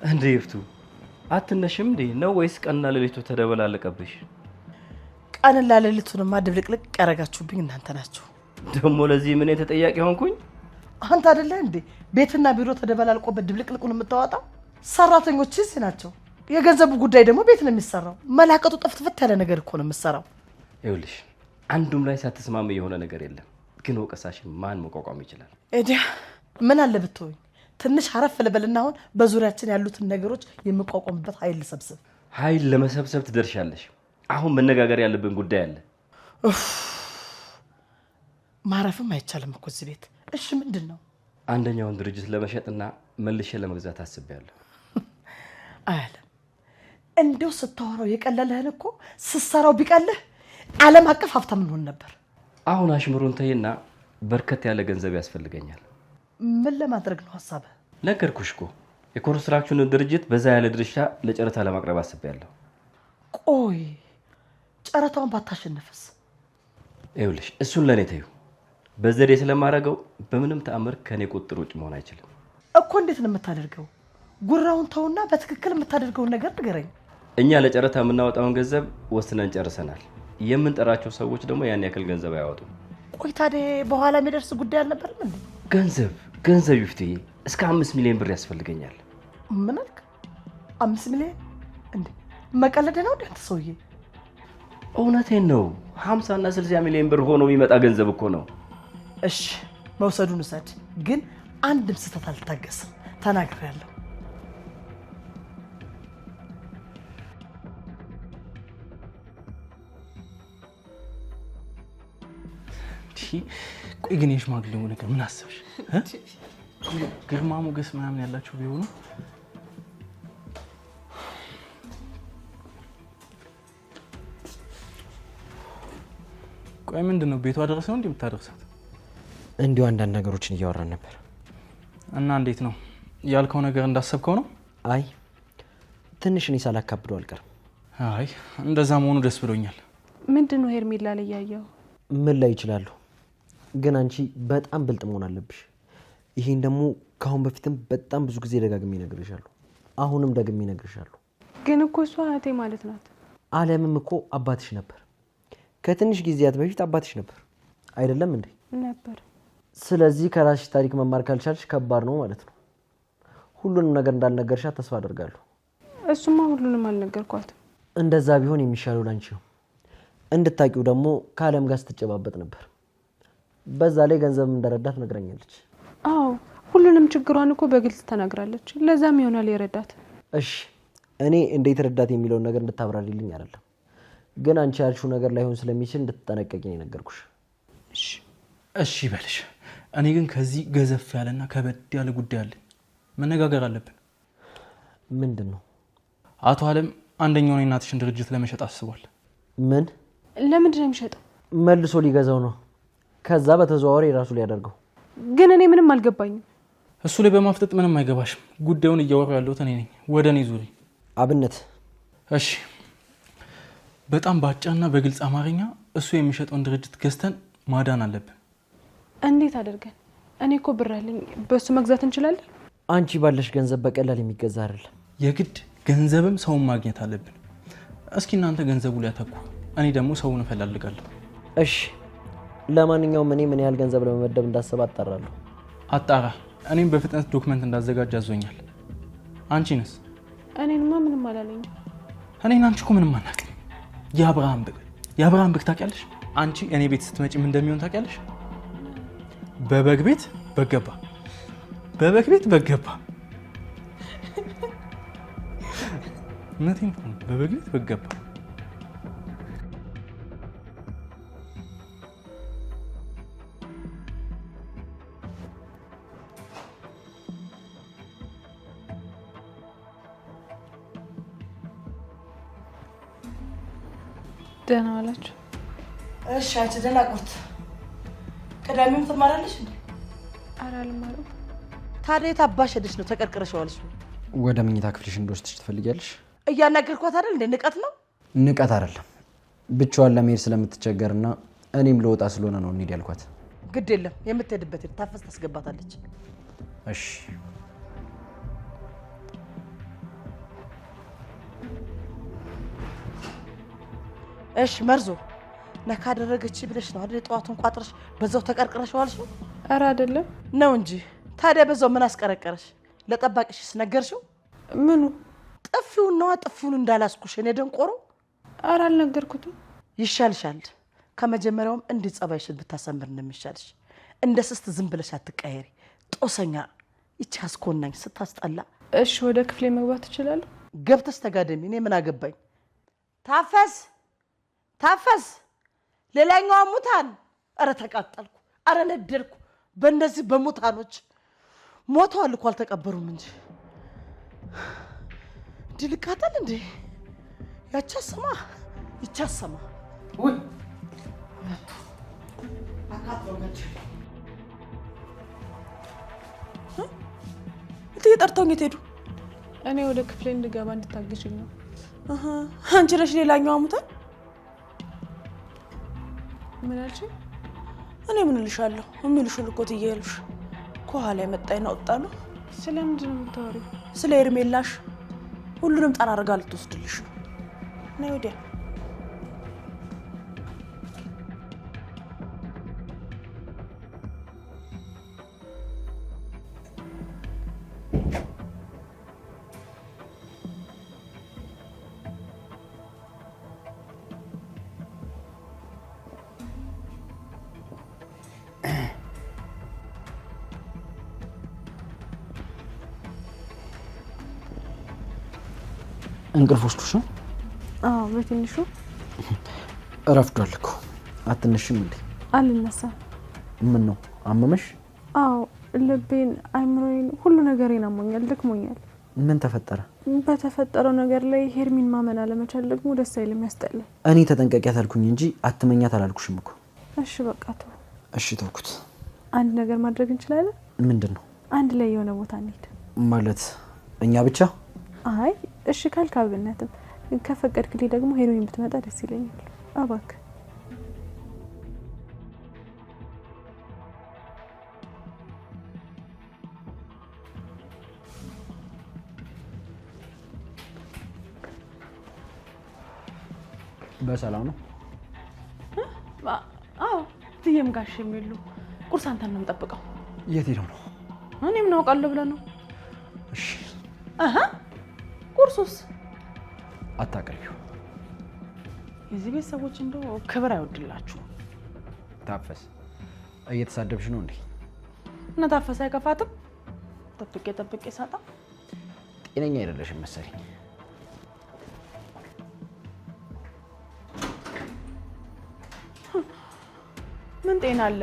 እንዴ ይፍቱ አትነሽም እንዴ ነው ወይስ ቀንና ሌሊቱ ተደበላለቀብሽ? ቀንና ሌሊቱንማ ድብልቅልቅ ያረጋችሁብኝ እናንተ ናችሁ። ደግሞ ለዚህ ምን ተጠያቂ ሆንኩኝ? አንተ አይደለ እንዴ ቤትና ቢሮ ተደበላልቆበት ድብልቅልቁን የምታወጣው? ሰራተኞችስ ናቸው። የገንዘቡ ጉዳይ ደግሞ ቤት ነው የሚሰራው። መላቀጡ ጠፍጥፍት ያለ ነገር እኮ ነው የምትሰራው። ይኸውልሽ አንዱም ላይ ሳትስማሚ የሆነ ነገር የለም፣ ግን ወቀሳሽን ማን መቋቋም ይችላል? እዲያ ምን አለ ብትሆኝ ትንሽ አረፍ ልበልና አሁን በዙሪያችን ያሉትን ነገሮች የምቋቋምበት ኃይል ልሰብስብ። ኃይል ለመሰብሰብ ትደርሻለሽ። አሁን መነጋገር ያለብን ጉዳይ አለ። ማረፍም አይቻልም እኮ እዚህ ቤት። እሺ ምንድን ነው? አንደኛውን ድርጅት ለመሸጥና መልሼ ለመግዛት አስቤያለሁ። አያለም እንደው ስታወራው የቀለለህን እኮ ስትሰራው ቢቀልህ ዓለም አቀፍ ሀብታም እንሆን ነበር። አሁን አሽሙሩን ተይና በርከት ያለ ገንዘብ ያስፈልገኛል። ምን ለማድረግ ነው ሐሳብህ? ነገርኩሽ እኮ የኮንስትራክሽን ድርጅት በዛ ያለ ድርሻ ለጨረታ ለማቅረብ አስቤያለሁ። ቆይ ጨረታውን ባታሸንፍስ? ይኸውልሽ እሱን ለኔ ተይው። በዘዴ ስለማረገው በምንም ተአምር ከኔ ቁጥር ውጭ መሆን አይችልም እኮ። እንዴት ነው የምታደርገው? ጉራውን ተውና በትክክል የምታደርገውን ነገር ንገረኝ። እኛ ለጨረታ የምናወጣውን ገንዘብ ወስነን ጨርሰናል። የምንጠራቸው ሰዎች ደግሞ ያን ያክል ገንዘብ አያወጡም። ቆይ ታዲያ በኋላ የሚደርስ ጉዳይ አልነበረም እንዴ? ገንዘብ ይፍትዬ እስከ 5 ሚሊዮን ብር ያስፈልገኛል። ምን አልክ? 5 ሚሊዮን እንዴ? መቀለድ ነው እንዴ አንተ ሰውዬ? እውነቴን ነው። 50 እና 60 ሚሊዮን ብር ሆኖ የሚመጣ ገንዘብ እኮ ነው። እሺ መውሰዱን ውሰድ፣ ግን አንድም ስህተት አልታገስም። ተናግሬያለሁ። ቆይ ግን የሽማግሌው ነገር ምን አሰብሽ? ግርማ ሞገስ ምናምን ያላችሁ ቢሆኑ ቆይ ምንድን ነው ቤቷ ድረስ ነው እንደምታደርሳት? እንዲሁ አንዳንድ ነገሮችን እያወራን ነበር። እና እንዴት ነው ያልከው ነገር እንዳሰብከው ነው? አይ ትንሽ እኔ ሳላካብደው አልቀርም። አይ እንደዛ መሆኑ ደስ ብሎኛል። ምንድን ነው ሄርሜላ ላይ ያየው? ምን ላይ ይችላል? ግን አንቺ በጣም ብልጥ መሆን አለብሽ። ይሄን ደግሞ ካሁን በፊትም በጣም ብዙ ጊዜ ደጋግሜ እነግርሻለሁ። አሁንም ደግሜ እነግርሻለሁ። ግን እኮ እሷ እህቴ ማለት ናት። አለምም እኮ አባትሽ ነበር። ከትንሽ ጊዜያት በፊት አባትሽ ነበር አይደለም እንዴ? ነበር። ስለዚህ ከራስሽ ታሪክ መማር ካልቻልሽ ከባድ ነው ማለት ነው። ሁሉንም ነገር እንዳልነገርሻት ተስፋ አደርጋለሁ። እሱማ ሁሉንም አልነገርኳትም። እንደዛ ቢሆን የሚሻለው ላንቺ ነው። እንድታቂው ደግሞ ከአለም ጋር ስትጨባበጥ ነበር። በዛ ላይ ገንዘብ እንደረዳት ነግረኛለች። አዎ ሁሉንም ችግሯን እኮ በግልጽ ተናግራለች። ለዛም ይሆናል የረዳት። እሺ እኔ እንዴት ረዳት የሚለውን ነገር እንድታብራሪልኝ አይደለም፣ ግን አንቺ ያልሽው ነገር ላይሆን ስለሚችል እንድትጠነቀቂ ነው የነገርኩሽ። እሺ በልሽ። እኔ ግን ከዚህ ገዘፍ ያለና ከበድ ያለ ጉዳይ አለ፣ መነጋገር አለብን። ምንድን ነው? አቶ አለም አንደኛውን የእናትሽን ድርጅት ለመሸጥ አስቧል። ምን? ለምንድን ነው የሚሸጠው? መልሶ ሊገዛው ነው፣ ከዛ በተዘዋዋሪ የራሱ ሊያደርገው። ግን እኔ ምንም አልገባኝም። እሱ ላይ በማፍጠጥ ምንም አይገባሽም። ጉዳዩን እያወራሁ ያለሁት እኔ ነኝ። ወደ እኔ ዙሪ። አብነት። እሺ በጣም ባጭርና በግልጽ አማርኛ እሱ የሚሸጠውን ድርጅት ገዝተን ማዳን አለብን። እንዴት አደርገን? እኔ እኮ ብር አለኝ፣ በሱ መግዛት እንችላለን። አንቺ ባለሽ ገንዘብ በቀላል የሚገዛ አይደለም። የግድ ገንዘብም ሰውን ማግኘት አለብን። እስኪ እናንተ ገንዘቡ ላይ አተኩሩ፣ እኔ ደግሞ ሰውን እፈላልጋለሁ። እሺ ለማንኛውም እኔ ምን ያህል ገንዘብ ለመመደብ እንዳሰብ አጣራለሁ። አጣራ። እኔም በፍጥነት ዶክመንት እንዳዘጋጅ አዞኛል። አንቺንስ? እኔንማ ምንም አላለኝ። እኔና አንቺ እኮ ምንም አናውቅም። የአብርሃም ብር ታውቂያለሽ? አንቺ እኔ ቤት ስትመጪ ምን እንደሚሆን ታውቂያለሽ? በበግ ቤት በገባ እውነቴን እኮ ነው። በበግ ቤት በገባ። ደህና ዋላችሁ? እሺ አንቺ ደህና ቁርት። ቅዳሜም ትማራለሽ እንዴ? ኧረ አልማርም። ታዲያ የት አባሽ ሄደሽ ነው ተቀርቅረሽ ዋልሽ? ወደ መኝታ ክፍልሽ እንድወስድሽ ትፈልጊያለሽ? እያናገርኳት አይደል እንዴ? ንቀት ነው? ንቀት አይደለም፣ ብቻዋን ለመሄድ ስለምትቸገርና እኔም ለወጣ ስለሆነ ነው እንሂድ ያልኳት። ግድ የለም የምትሄድበት ታፈስ ታስገባታለች። እሺ እሺ መርዞ ነካ አደረገች ብለሽ ነው አይደል ጠዋቱን ቋጥረሽ በዛው ተቀርቅረሽ ዋልሽ? ኧረ አይደለም ነው እንጂ። ታዲያ በዛው ምን አስቀረቀረሽ? ለጠባቂሽስ ነገርሽው? ምኑ? ጥፊውን ነዋ። ጥፊውን እንዳላስኩሽ እኔ ደንቆሮ። ኧረ አልነገርኩትም። ይሻልሻል። ከመጀመሪያውም እንዲህ ጸባይሽን ብታሰምር እንደሚሻልሽ። እንደ ስስት ዝም ብለሽ አትቀየሪ። ጦሰኛ ይቺ አስኮናኝ ስታስጠላ። እሺ ወደ ክፍሌ መግባት እችላለሁ? ገብተሽ ተጋደሚ። እኔ ምን አገባኝ? ታፈስ ሌላኛዋ ሙታን። አረ ተቃጠልኩ፣ አረ ነደድኩ። በእነዚህ በሙታኖች ሞተዋል እኮ አልተቀበሩም እንጂ ድልቃጠል እንዴ! ያቻሰማ ይቻሰማ ወይ እትዬ ጠርተውኝ የት ሄዱ? እኔ ወደ ክፍሌ እንድገባ እንድታግዥኝ ነው። አንቺ ነሽ ሌላኛዋ ሙታን? ምን አልሽኝ? እኔ ምን እልሻለሁ? የሚልሽን እኮ ትያለሽ። ከኋላ የመጣኝ ነው ወጣሉ። ስለምንድን ነው የምታወሪው? ስለ ሄርሜላሽ ሁሉንም ጠራርጋ ልትወስድልሽ ነው። ነይ ወዲያ። እንቅልፍ ወስዶሽ ነው? አዎ በትንሹ እረፍዷል እኮ። አትነሽም እንዴ? አልነሳም። ምን ነው አመመሽ? አዎ ልቤን፣ አይምሮዬን፣ ሁሉ ነገሬን አሞኛል፣ ደክሞኛል። ምን ተፈጠረ? በተፈጠረው ነገር ላይ ሄርሚን ማመን አለመቻል ደግሞ ደስ አይልም፣ ያስጠላል። እኔ ተጠንቀቂያት አልኩኝ እንጂ አትመኛት አላልኩሽም እኮ። እሺ በቃ ተው። እሺ ተውኩት። አንድ ነገር ማድረግ እንችላለን። ምንድን ነው? አንድ ላይ የሆነ ቦታ እንሂድ። ማለት እኛ ብቻ? አይ እሺ ካልክ አብነትም፣ ከፈቀድክልኝ ደግሞ ሄሮይን ብትመጣ ደስ ይለኛል። እባክህ በሰላም ነው? አዎ ትዬም ጋሽ የሚሉ ቁርስ አንተን ነው የምጠብቀው። የት ሄደው ነው? እኔ ምን አውቃለሁ ብለህ ነው? እሺ ቁርሱስ አታቀርቢው። የዚህ ቤት ሰዎች እንደው ክብር አይወድላችሁ። ታፈስ እየተሳደብሽ ነው እንዴ? እና ታፈስ አይከፋትም? ጠብቄ ሳጣ ጤነኛ አይደለሽም መሰለኝ። ምን ጤና አለ?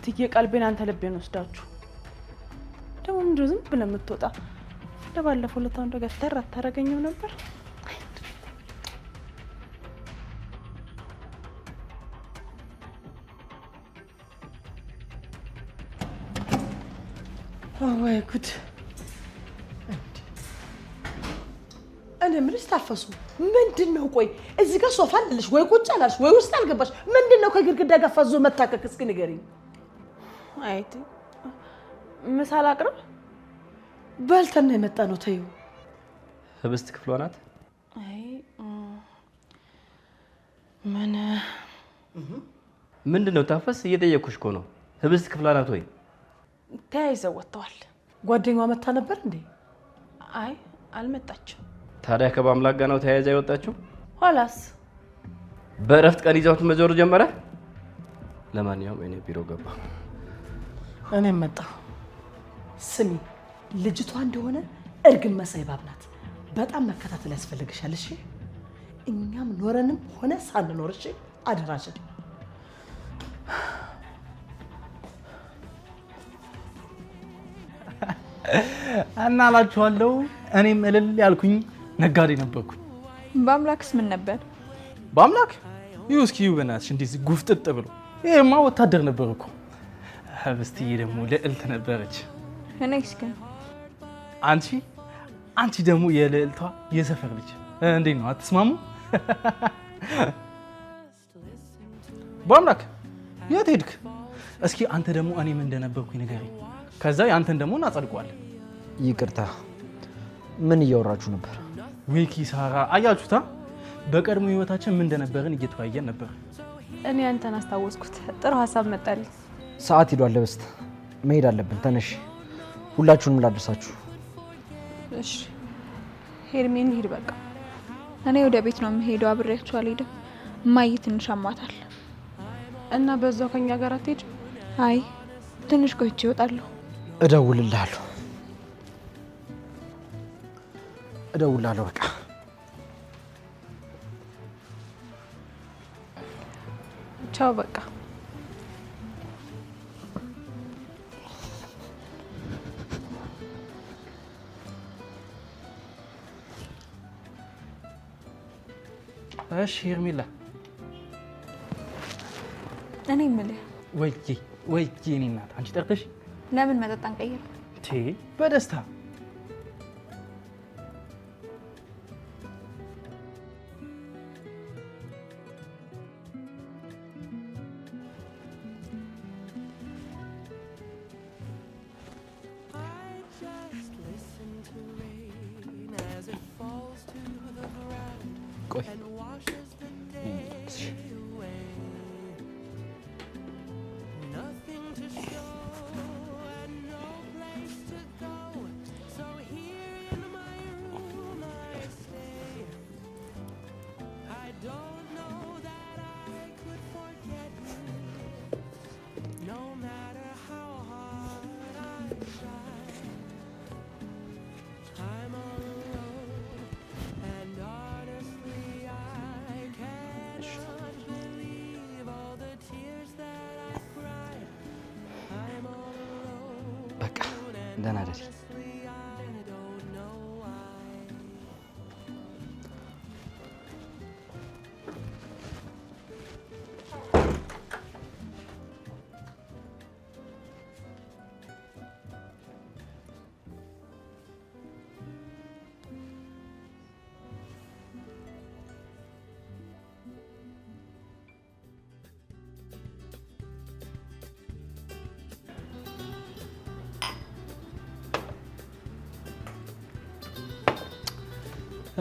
ትዬ ቀልቤን አንተ ልቤን ወስዳችሁ ደግሞ ምንድነው ዝም ብለህ የምትወጣ? ለባለፈው ለታ እንደው ገፍተር አታረገኝም ነበር? ወይ ጉድ! እኔ ምንስ ታፈሱ ምንድነው? ቆይ እዚህ ጋር ሶፋ አለልሽ ወይ ቁጭ አላልሽ ወይ ውስጥ አልገባሽ? ምንድነው ከግድግዳ ጋር ፈዞ መታከክ? እስኪ ንገሪኝ። አይቲ ምሳል አቅርብ በልተን ነው የመጣ ነው። ተይው። ህብስት ክፍሏ ናት። አይ ምን ምንድነው ታፈስ? እየጠየኩሽ እኮ ነው። ህብስት ክፍሏ ናት ወይ? ተያይዘው ወጥተዋል። ጓደኛዋ መታ ነበር እንዴ? አይ አልመጣችም። ታዲያ ከበአምላክ ጋር ነው ተያይዛ የወጣችው? ኋላስ በእረፍት ቀን ይዛውት መዞር ጀመረ። ለማንኛውም እኔ ቢሮ ገባ። እኔም መጣሁ። ስሚ ልጅቷ እንደሆነ እርግብ መሳይ ባብ ናት። በጣም መከታተል ያስፈልግሻል። እሺ እኛም ኖረንም ሆነ ሳንኖር እሺ አደራሽን። እናላችኋለሁ። እኔም እልል ያልኩኝ ነጋዴ ነበርኩ። በአምላክስ ምን ነበር? በአምላክ ይኸው እስኪ በእናትሽ እንደዚህ ጉፍጥጥ ብሎ ይሄማ ወታደር ነበር እኮ። ህብስትዬ ደግሞ ልዕልት ነበረች። እኔስ ግን አንቺ ደግሞ የልዕልቷ የሰፈር ልጅ እንዴት ነው? አትስማሙ? በአምላክ የት ሄድክ? እስኪ አንተ ደግሞ እኔ ምን እንደነበርኩኝ ንገረኝ። ከዛ ያንተን ደግሞ እናጸድቀዋለን። ይቅርታ፣ ምን እያወራችሁ ነበር? ወይ ኪሳራ! አያችሁታ? በቀድሞ ህይወታችን ምን እንደነበርን እየተወያየን ነበር። እኔ አንተን አስታወስኩት። ጥሩ ሀሳብ መጣልኝ። ሰዓት ሄዷል። ህብስት መሄድ አለብን። ተነሽ፣ ሁላችሁንም ላድርሳችሁ። እሺ ሄርሜን ሂድ በቃ። እኔ ወደ ቤት ነው የምሄደው። አብሬያችሁ አልሄድም። እማዬ ትንሽ አሟታል እና በዛው ከኛ ጋር አትሄጂም? አይ ትንሽ ቆይቼ እወጣለሁ። እደውልልሃለሁ። በቃ ቻው በቃ። እሺ ሄርሜላ፣ እኔ የምልህ ወይ የኔ እናት፣ አንቺ ጠርተሽ ለምን መጠጥ አንቀይርም? በደስታ ቆይ በቃ ደህና ደሪ።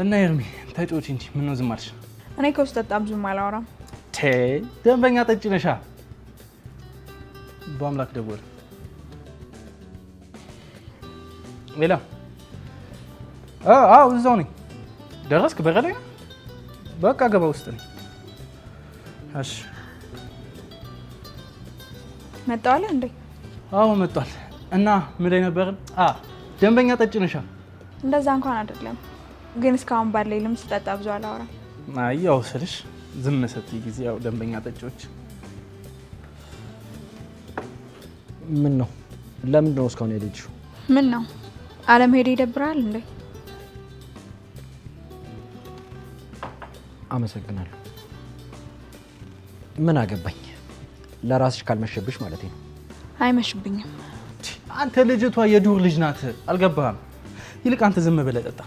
እና ኤርሚ ተጫወቺ እንጂ ምን ነው ዝም አልሽ? እኔ ከውስጥ በጣም ብዙም አላወራም። ደንበኛ ጠጪ ነሻ። በአምላክ ደወል። ሌላ አዎ እዛው ነኝ። ደረስክ? በረለኝ። በቃ ገባ ውስጥ ነኝ። እሺ መጣዋለ እንዴ? አዎ መጣል። እና ምን ላይ ነበርን? ደንበኛ ጠጪ ነሻ። እንደዛ እንኳን አይደለም ግን እስካሁን ባለኝ ልምድ ስጠጣ ብዙ አላወራም። ያው ስልሽ ዝም ስትይ ጊዜ ያው ደንበኛ ጠጪዎች። ምን ነው ለምንድን ነው እስካሁን የሄድሽው? ምን ነው አለም ሄደ ይደብራል እንዴ? አመሰግናለሁ። ምን አገባኝ? ለራስሽ ካልመሸብሽ ማለት ነው። አይመሽብኝም። አንተ ልጅቷ የዱር ልጅ ናት። አልገባህም? ይልቅ አንተ ዝም ብለህ ጠጣ።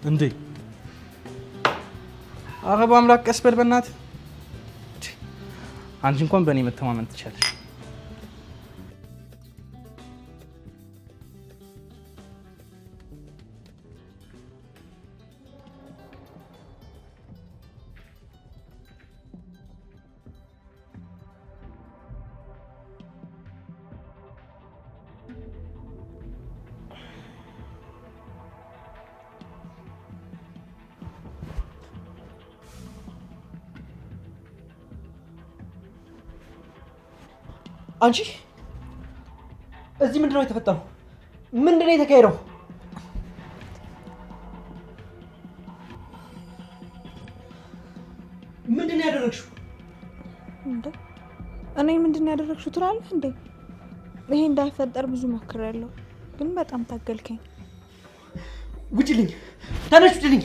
እንዴ ኧረ በአምላክ ቀስ በል በእናትህ። አንቺ እንኳን በእኔ መተማመን ትችላለሽ። አንቺ እዚህ ምንድነው የተፈጠረው? ምንድነው የተካሄደው? ምንድነው ያደረግሽው? እንዴ እኔ ምንድነው ያደረግሽው ትላለህ እንዴ? ይሄ እንዳይፈጠር ብዙ ሞክሬያለሁ ግን በጣም ታገልከኝ። ውጪልኝ! ተነሽ ውጪልኝ!